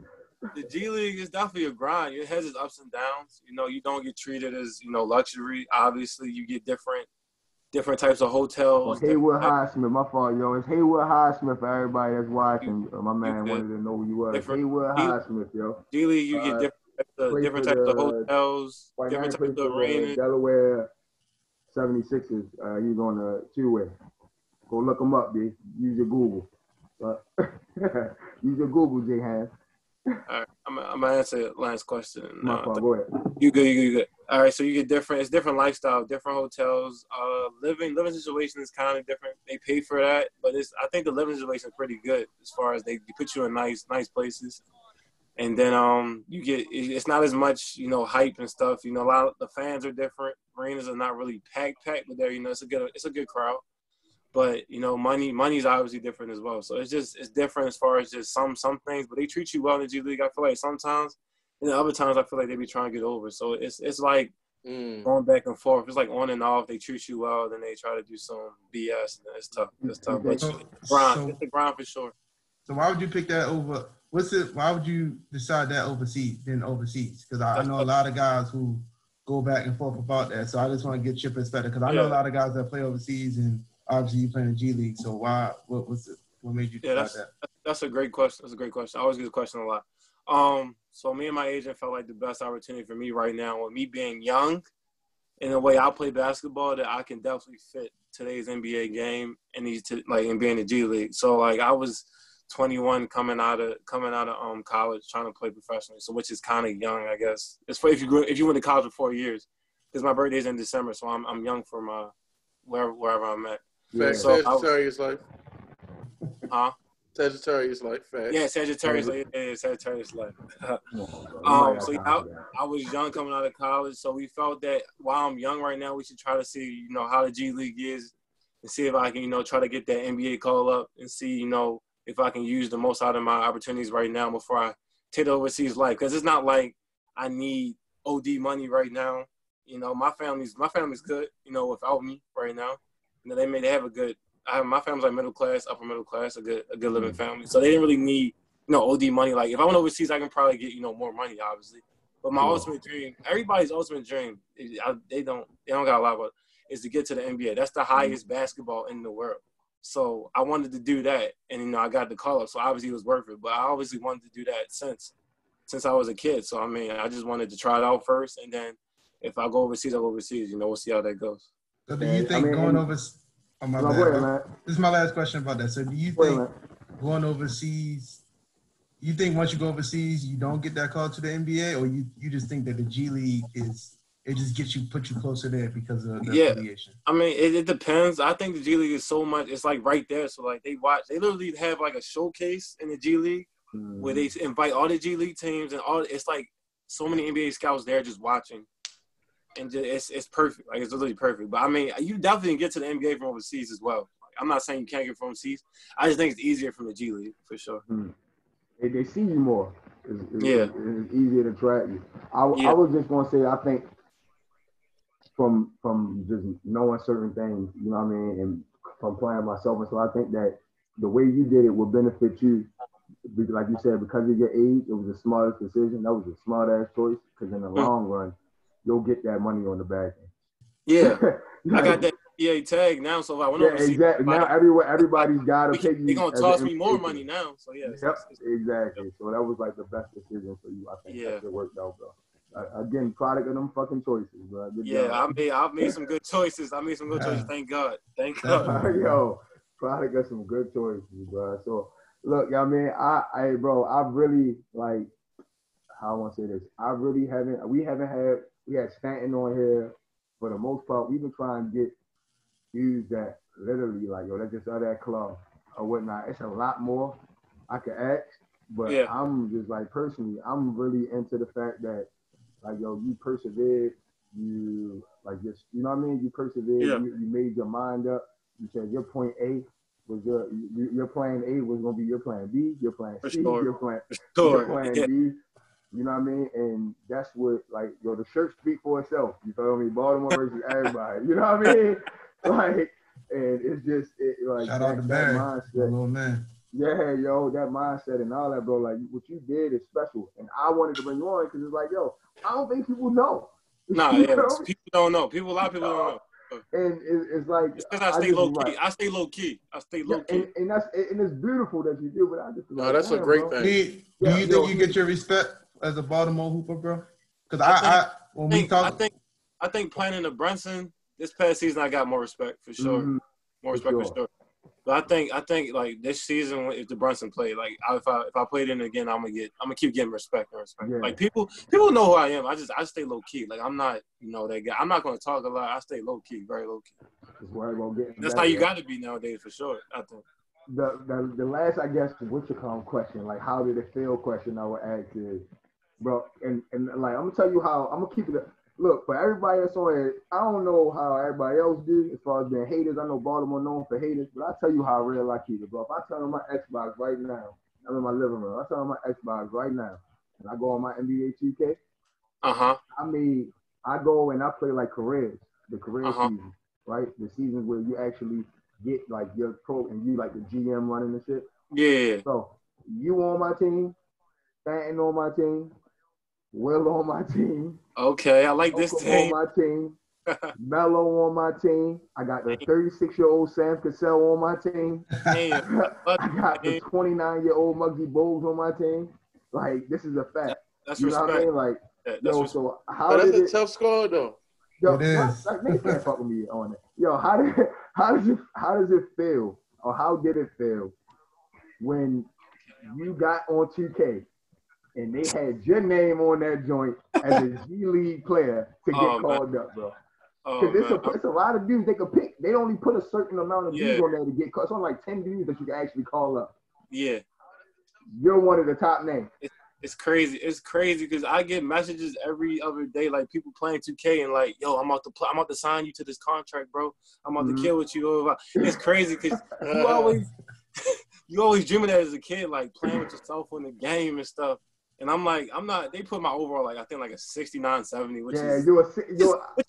The G League is definitely a grind. It has its ups and downs. You don't get treated as luxury. Obviously, you get different types of hotels. Haywood Highsmith, my fault, yo. It's Haywood Highsmith for everybody that's watching. My man wanted to know who you was. Haywood Highsmith, yo. G League, you get different types of hotels, different types of arenas. Delaware 76ers. He's on the two-way. Go look him up, B. Use your Google. Use your Google, J-Han. All right, I'm gonna answer the last question. My fault, go ahead. You good. All right, so you get it's different lifestyle, different hotels. Living situation is kind of different. They pay for that, but I think the living situation is pretty good as far as they put you in nice places. And then it's not as much hype and stuff. A lot of the fans are different. Arenas are not really packed, but there it's a good crowd. But money's obviously different as well. So it's different as far as just some things. But they treat you well in the G League. I feel like sometimes, and other times I feel like they be trying to get over. So it's like going back and forth. It's like on and off. They treat you well, then they try to do some BS. And it's tough. But it's a grind for sure. So why would you pick that over? Why would you decide that overseas? Because I know a lot of guys who go back and forth about that. So I just want to get your perspective because I know a lot of guys that play overseas, and obviously you play in the G League. So what made you decide that? That's a great question. That's a great question. I always get this question a lot. So me and my agent felt like the best opportunity for me right now, with me being young, in the way I play basketball, that I can definitely fit today's NBA game and and being in the G League. So like I was 21 coming out of college trying to play professionally, so which is kind of young, I guess. It's for if you went to college for 4 years, because my birthday's in December, so I'm young for my wherever I'm at. Yeah. So Sagittarius life. Huh? Sagittarius life. Facts. Yeah, Sagittarius life. Yeah, Sagittarius life. I was young coming out of college, so we felt that while I'm young right now, we should try to see, how the G League is, and see if I can, try to get that NBA call up, and see, if I can use the most out of my opportunities right now before I take the overseas life. Because it's not like I need OD money right now. My family's good, without me right now. They have a good. My family's like middle class, upper middle class, a good living family. So they didn't really need, OD money. Like if I went overseas, I can probably get, more money, obviously. But my ultimate dream, everybody's ultimate dream, they don't got a lot of it, is to get to the NBA. That's the highest basketball in the world. So I wanted to do that, and I got the call up. So obviously it was worth it. But I obviously wanted to do that since I was a kid. So I mean, I just wanted to try it out first, and then if I go overseas, I'll go overseas. We'll see how that goes. So do you think going overseas? Oh, my bad. This is my last question about that. So do you think going overseas? You think once you go overseas, you don't get that call to the NBA, or you just think that the G League it just put you closer there because of the affiliation? I mean, it depends. I think the G League is so much. It's like right there. So like they literally have like a showcase in the G League where they invite all the G League teams and all. It's like so many NBA scouts there just watching, and it's perfect. Like it's literally perfect. But I mean, you definitely can get to the NBA from overseas as well. Like, I'm not saying you can't get from overseas. I just think it's easier from the G League for sure. They see you more. It's easier to track you. I was just gonna say, I think from just knowing certain things, you know what I mean, and from playing myself, and so I think that the way you did it will benefit you. Like you said, because of your age, it was the smartest decision. That was a smart ass choice, because in the long run, you'll get that money on the back end. Yeah, I got that EA tag now, so if I went overseas, exactly. Now everybody's got to pay you. They're gonna toss me more money now, so yeah. Exactly. So that was like the best decision for you. I think that worked out, bro. Again, product of them fucking choices, bro. I've made some good choices. Thank God. Yo, product of some good choices, bro. So look, I really like. How I want to say this. We had Stanton on here. For the most part, we've been trying to get dudes that literally like, let's just out that club or whatnot. It's a lot more I could ask, but I'm just like, personally, I'm really into the fact that like, you persevered, you like just, you know what I mean? You persevered, you made your mind up. You said your point A was your plan A was going to be your plan B, your plan C, your plan D. You know what I mean? And that's what, like, the shirt speak for itself. You feel me? Baltimore versus everybody. You know what I mean? Like, and it's just, shout out to Barry, mindset. Little man. Yeah, that mindset and all that, bro. Like, what you did is special. And I wanted to bring you on because it's like, I don't think people know. Nah, people don't know. A lot of people don't know. And it's like, it's because I stay low key. I stay low key. And it's beautiful that you do, but I just that's a great thing. Do you think you get your respect as a Baltimore hooper, bro? Because I think playing in the Brunson this past season, I got more respect for sure. Mm-hmm. More respect for sure. But I think like this season, if the Brunson played, like if I played in it again, I'm gonna keep getting respect. Yeah. Like people know who I am. I stay low key. Like I'm not that guy. I'm not gonna talk a lot. I stay low key, very low key. Just worry about getting. That's how you got to be nowadays for sure. I think. The last, I guess, what you call question, like how did it feel question I would ask is, bro, and like I'm gonna tell you how I'm gonna keep it. Look, for everybody that's on it, I don't know how everybody else do as far as being haters. I know Baltimore known for haters, but I'll tell you how real I keep it, bro. If I turn on my Xbox right now, I'm in my living room. I turn on my Xbox right now, and I go on my NBA 2K. I mean, I go and I play like careers, the career season, right? The seasons where you actually get like your pro and you like the GM running the shit. Yeah. So you on my team, Stanton on my team. Will on my team. Okay, I like this team. On my team. Melo on my team. I got the 36-year-old Sam Cassell on my team. Damn, I got the 29-year-old Muggsy Bogues on my team. Like, this is a fact. That's you know respect. what I mean? Like, that's yo, so how that's did a tough squad though. Yo, It is. like, they can't fuck with me on it. Yo, how does it feel, or how did it feel when you got on 2K and they had your name on that joint as a G League player to get called up, bro? Because it's a lot of dudes they could pick. They only put a certain amount of dudes on there to get called. It's only like 10 dudes that you can actually call up. Yeah. You're one of the top names. It's crazy. It's crazy because I get messages every other day, like people playing 2K and like, yo, I'm about to sign you to this contract, bro. I'm about to kill with you. It's crazy because you always dreaming that as a kid, like playing with yourself in the game and stuff. And I'm like, I'm not. They put my overall like I think like a 69, 70, which is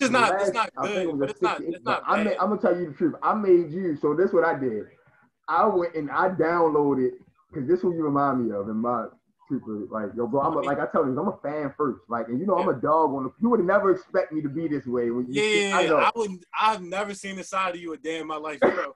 not. It's not good, but it's not. It's not bad. I'm gonna tell you the truth. I made you. So this is what I did. I went and I downloaded because this is what you remind me of in my people. Like, yo, bro, like I tell you, I'm a fan first. Like, and you know, I'm a dog on the. You would never expect me to be this way. When you I wouldn't. I've never seen the side of you a day in my life, bro.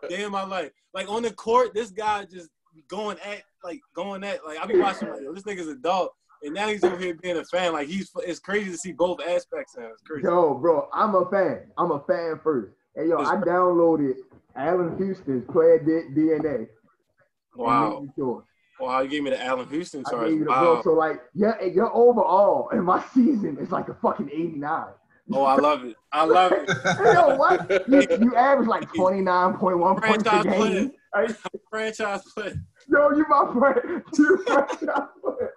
Day in my life. Like on the court, this guy just going at like I be watching like, yo, this nigga's a dog, and now he's over here being a fan. Like it's crazy to see both aspects of him. It's crazy. Yo, bro, I'm a fan. I'm a fan first. Hey, yo, I downloaded Allen Houston's Player DNA. Wow. Wow, you gave me the Allen Houston charge. Wow. Bro, so like, your overall in my season is like a fucking 89. Oh, I love it. I love it. Hey, yo, what? You average like 29.1 points a game. Franchise player. Yo, you my friend. You franchise player.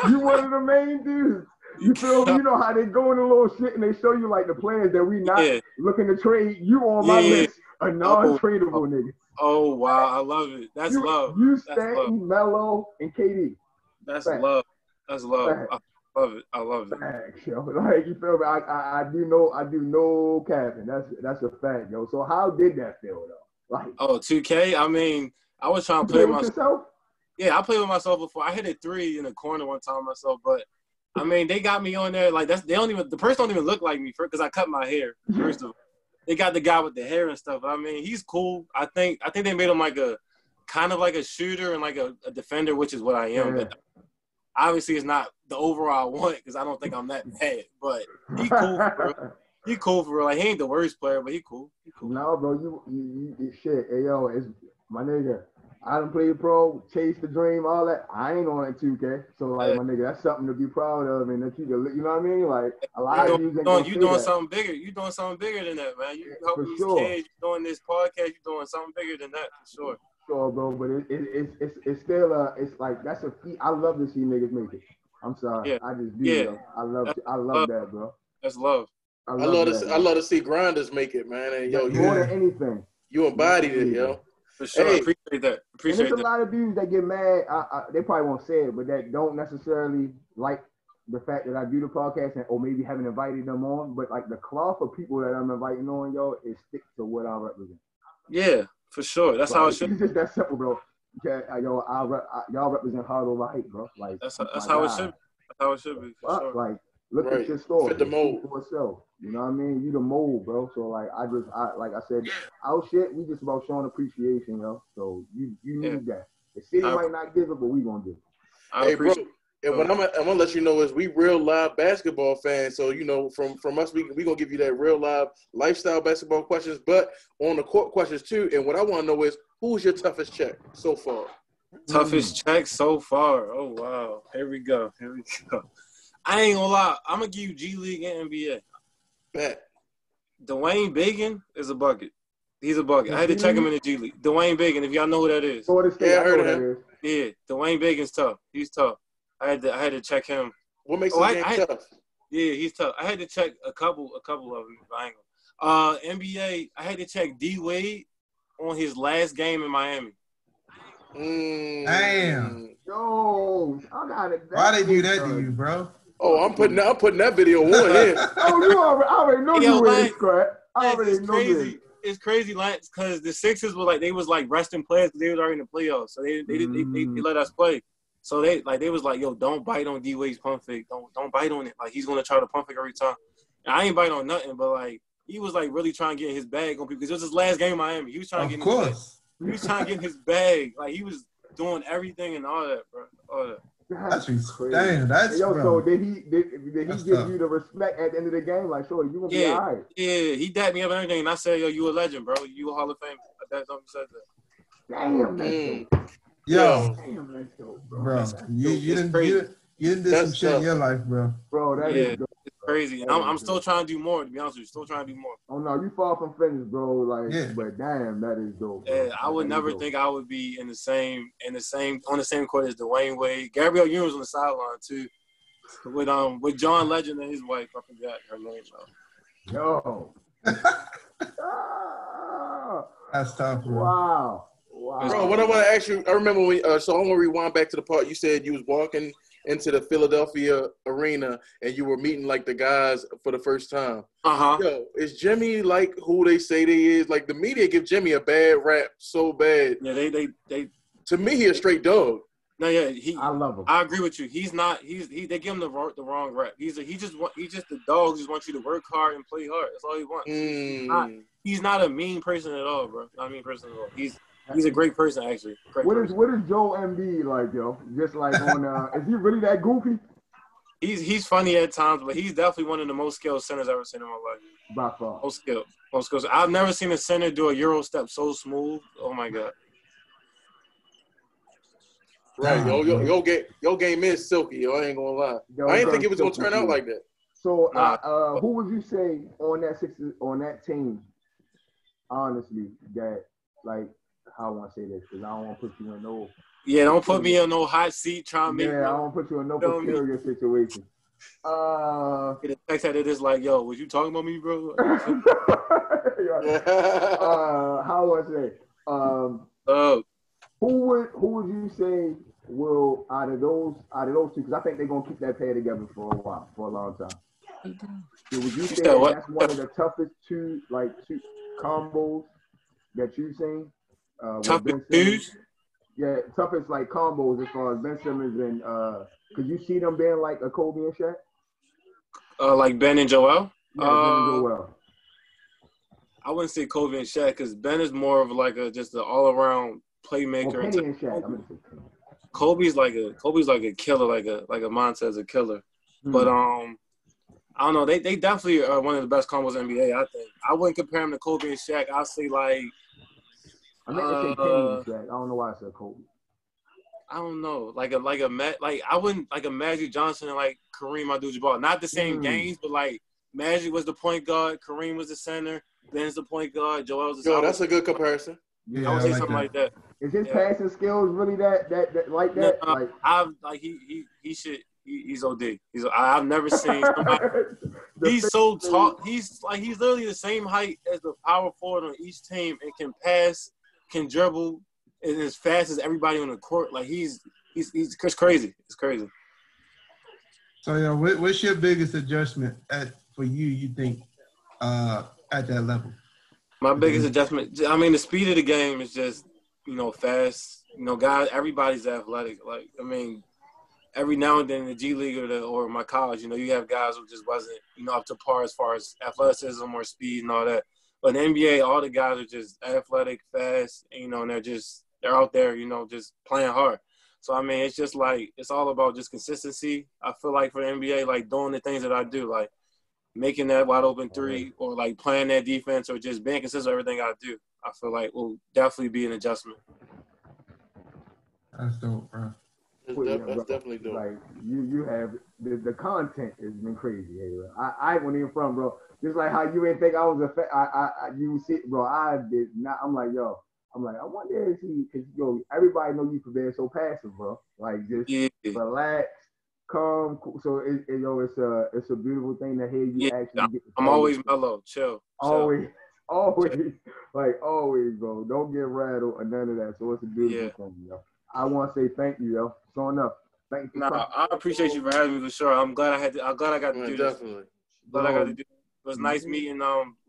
You one of the main dudes. You feel me? You know how they go in a little shit and they show you like the players that we not looking to trade. You on my list of non-tradable niggas. Oh, wow. I love it. That's love. You, Stanton, Melo, and KD. That's love. That's love. I love it. I love it. Facts, yo. Like, you feel me? I do no capping. That's a fact, yo. So how did that feel though? Like, 2K. I mean, I was trying to play with myself. Yeah, I played with myself before. I hit a 3 in the corner one time myself, but I mean, they got me on there like the person don't even look like me because I cut my hair. First of all, they got the guy with the hair and stuff. I mean, he's cool. I think they made him like a kind of like a shooter and like a defender, which is what I am. Yeah. But obviously, it's not the overall I want because I don't think I'm that bad. But he cool, bro. He cool for real. Like, he ain't the worst player, but he cool. No, bro, you shit. Hey, yo, it's my nigga. I done played pro, chase the dream, all that. I ain't on it 2K. So, like, my nigga, that's something to be proud of and that you know what I mean? Like, a lot of you doing something bigger. You doing something bigger than that, man. You helping these kids. You doing this podcast. You doing something bigger than that, for sure. Sure, bro, but it's still it's like that's a feat. I love to see niggas make it. I'm sorry, I just do. Yeah. I love that, bro. That's love. I love to see grinders make it, man. And yo, more than anything, you embodied it, yo. For sure, I appreciate that. And there's a lot of dudes that get mad. They probably won't say it, but that don't necessarily like the fact that I do the podcast or maybe haven't invited them on. But like the cloth of people that I'm inviting on, yo, it sticks to what I represent. Yeah, for sure. That's how it should. It's just that simple, bro. Okay, yo, y'all represent hard over height, bro. Like that's how it should. That's how it should be. For sure. Like look at your story. Fit the mold for itself. You know what I mean? You the mold, bro. So like like I said, our shit, we just about showing appreciation, yo. So you need that. The city might not give it, but we gonna give it. Hey, bro. And what I'm gonna let you know is we real live basketball fans. So you know, from us, we gonna give you that real live lifestyle basketball questions, but on the court questions too. And what I want to know is who's your toughest check so far? Toughest check so far. Oh wow. Here we go. I ain't gonna lie. I'm gonna give you G League and NBA. Bet. Dwayne Bacon is a bucket. He's a bucket. I had to check him in the G League. Dwayne Bacon, if y'all know who that is. Yeah, I heard of him. Yeah, Dwayne Bacon's tough. He's tough. I had to check him. What makes his game tough? Yeah, he's tough. I had to check a couple of them. NBA, I had to check D Wade on his last game in Miami. Damn. Yo, I got it. Why they do that to you, bro? Oh, I'm putting that video on here. Oh, I already know you were in scrap. I already know crazy. It's crazy, Lance, because the Sixers were like resting players because they was already in the playoffs, so they let us play. So they was like, yo, don't bite on D-Wade's pump fake. Don't bite on it. Like, he's going to try to pump fake every time. And I ain't bite on nothing, but, like, he was, like, really trying to get his bag on people because it was his last game in Miami. He was trying to get in his bag. He was trying to get in his bag. Like, he was doing everything and all that, bro. All that. That's crazy. Damn, that's yo. bro. So did he give you the respect at the end of the game? Like, sure, you gonna be all right. Yeah, he dapped me up and everything, and I said, yo, you a legend, bro. You a Hall of Fame. That's what he said that. Damn, that's dope. Yo, damn, that's dope, bro. You didn't do some shit in your life, bro. Bro, that is dope. It's crazy. And I'm still trying to do more, to be honest with you. Still trying to do more. Oh no, you far from finished, bro. Like, but damn, that is dope. Bro. Yeah, I would never think I would be on the same court as Dwayne Wade. Gabrielle Union was on the sideline too, with John Legend and his wife. I forgot her name Yo. though. That's tough, bro. Wow. Bro, what I want to ask you, I remember when, so I'm going to rewind back to the part you said you was walking into the Philadelphia arena and you were meeting, like, the guys for the first time. Uh-huh. Yo, is Jimmy, like, who they say they is? Like, the media give Jimmy a bad rap so bad. Yeah, they To me, he a straight dog. No, yeah, I love him. I agree with you. He's not. They give him the wrong rap. He's just the dog. Just wants you to work hard and play hard. That's all he wants. He's not a mean person at all, bro. Not a mean person at all. He's a great person, actually. What is Joel Embiid like, yo? Just like on is he really that goofy? He's funny at times, but he's definitely one of the most skilled centers I've ever seen in my life. By far. Most skilled. I've never seen a center do a Euro step so smooth. Oh my God. Right, your game is silky. Yo, I ain't gonna lie. I didn't think it was gonna turn out like that. So, who would you say on that team? Honestly, that like how I want to say this because I don't want to put you in no. Yeah, don't put me in no hot seat trying to make. Yeah, I don't put you in no precarious situation. Get a text out of this like, yo, was you talking about me, bro? How would I say? Who would you say will out of those two? Because I think they're gonna keep that pair together for a while, for a long time. So would you say that's one of the toughest two combos that you've seen? Toughest twos? Yeah, toughest like combos as far as Ben Simmons and could you see them being like a Kobe and Shaq? Like Ben and Joel? Yeah, Ben and Joel. I wouldn't say Kobe and Shaq because Ben is more of like just an all around playmaker. Penny and Shaq. Kobe's like a killer, like a Montez a killer. But I don't know. They definitely are one of the best combos in the NBA. I think I wouldn't compare him to Kobe and Shaq. I'd say like. I meant to say Penny and Shaq. I don't know why I said Kobe. I don't know, I wouldn't like a Magic Johnson and like Kareem Abdul-Jabbar. Not the same games, but like Magic was the point guard, Kareem was the center, Ben's the point guard, Joel was the. Yo, that's a good comparison. Yeah, I would say something like that. Is his passing skills really that like that? He's OD. I've never seen somebody. He's so tall. He's literally the same height as the power forward on each team and can pass, can dribble, and as fast as everybody on the court. Like he's crazy. It's crazy. So yeah, what's your biggest adjustment for you? You think at that level? My biggest adjustment. I mean, the speed of the game is just fast. Guys, everybody's athletic. Like I mean. Every now and then in the G League or my college, you have guys who just wasn't, up to par as far as athleticism or speed and all that. But in the NBA, all the guys are just athletic, fast, and they're out there, just playing hard. So, I mean, it's just like, it's all about just consistency. I feel like for the NBA, like doing the things that I do, like making that wide open three or like playing that defense or just being consistent with everything I do, I feel like will definitely be an adjustment. That's dope, bro. That's definitely dope. Like you have the content has been crazy. Hey, I went in from bro. Just like how you didn't think I was you see, bro. I did not. I'm like I wonder if because everybody know you for being so passive, bro. Like just relax, calm. So it's a beautiful thing to hear you actually. I'm always mellow, chill. Always, bro. Don't get rattled or none of that. So it's a beautiful thing, yo. I want to say thank you, yo. So enough. Thank you. I appreciate you for having me for sure. I'm glad I got to do this. Definitely. Glad I got to do. It was nice meeting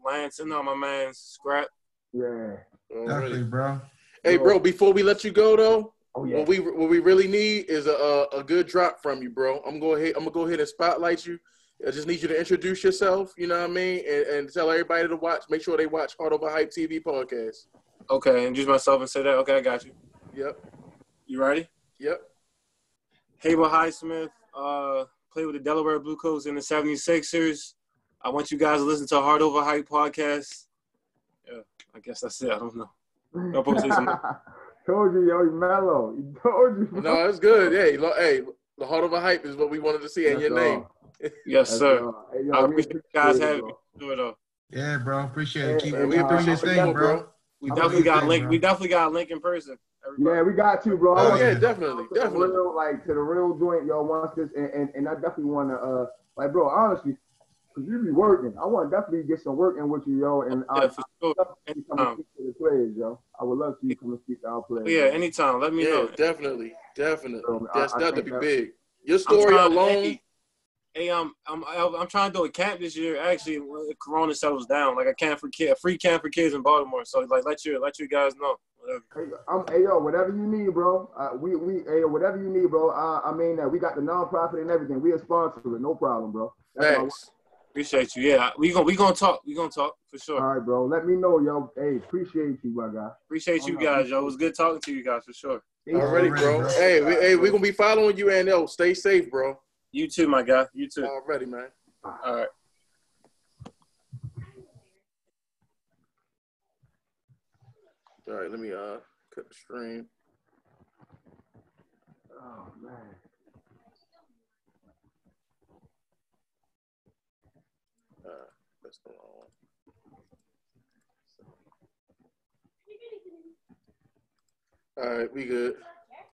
Lance and my man Scrap. Yeah. Definitely, bro. Hey, bro. Before we let you go though, Oh yeah. What we really need is a good drop from you, bro. I'm gonna go ahead and spotlight you. I just need you to introduce yourself. You know what I mean, and tell everybody to watch. Make sure they watch Heart Over Hype TV podcast. Okay, introduce myself and say that. Okay, I got you. Yep. You ready? Yep. Haywood Highsmith, played with the Delaware Blue Coats in the 76ers. I want you guys to listen to Heart Over Hype podcast. Yeah, I guess that's it. I don't know. I'm supposed to say something. Told you, yo, you mellow. You told you. Bro. No, it's good. Hey, the Heart Over Hype is what we wanted to see in your name. Yes, sir. Hey, yo, I appreciate you guys having me. Do it, Yeah, bro. Appreciate it. Keep we appreciate your you, thing, bro. We definitely got a link. We definitely got a link in person. Everybody. Yeah, we got to, bro. Oh yeah, definitely. To the real joint, yo. Once this, and I definitely want to, like, bro, honestly, cause you be working. I want to definitely get some work in with you, yo. And yeah, for sure. Come and speak to the players, yo. I would love to come and speak to our players. Yeah, anytime. Let me know. Definitely. So, That's got to be big. Your story alone. Hey, I'm trying to do a camp this year. Actually, when Corona settles down, like a free camp for kids in Baltimore. So like, let you guys know. Whatever. Hey, yo, whatever you need, bro. Whatever you need, bro. I mean, we got the nonprofit and everything. We are sponsored, no problem, bro. Thanks. Appreciate you. Yeah, we gonna talk. We gonna talk for sure. All right, bro. Let me know, yo. Hey, appreciate you, my guy. Appreciate you guys, yo. It was good talking to you guys for sure. Already, bro. Hey, we gonna be following you, and stay safe, bro. You too, my guy. You too. Already, man. All right. All right, let me cut the stream. Oh man. That's the wrong one. All right, we good.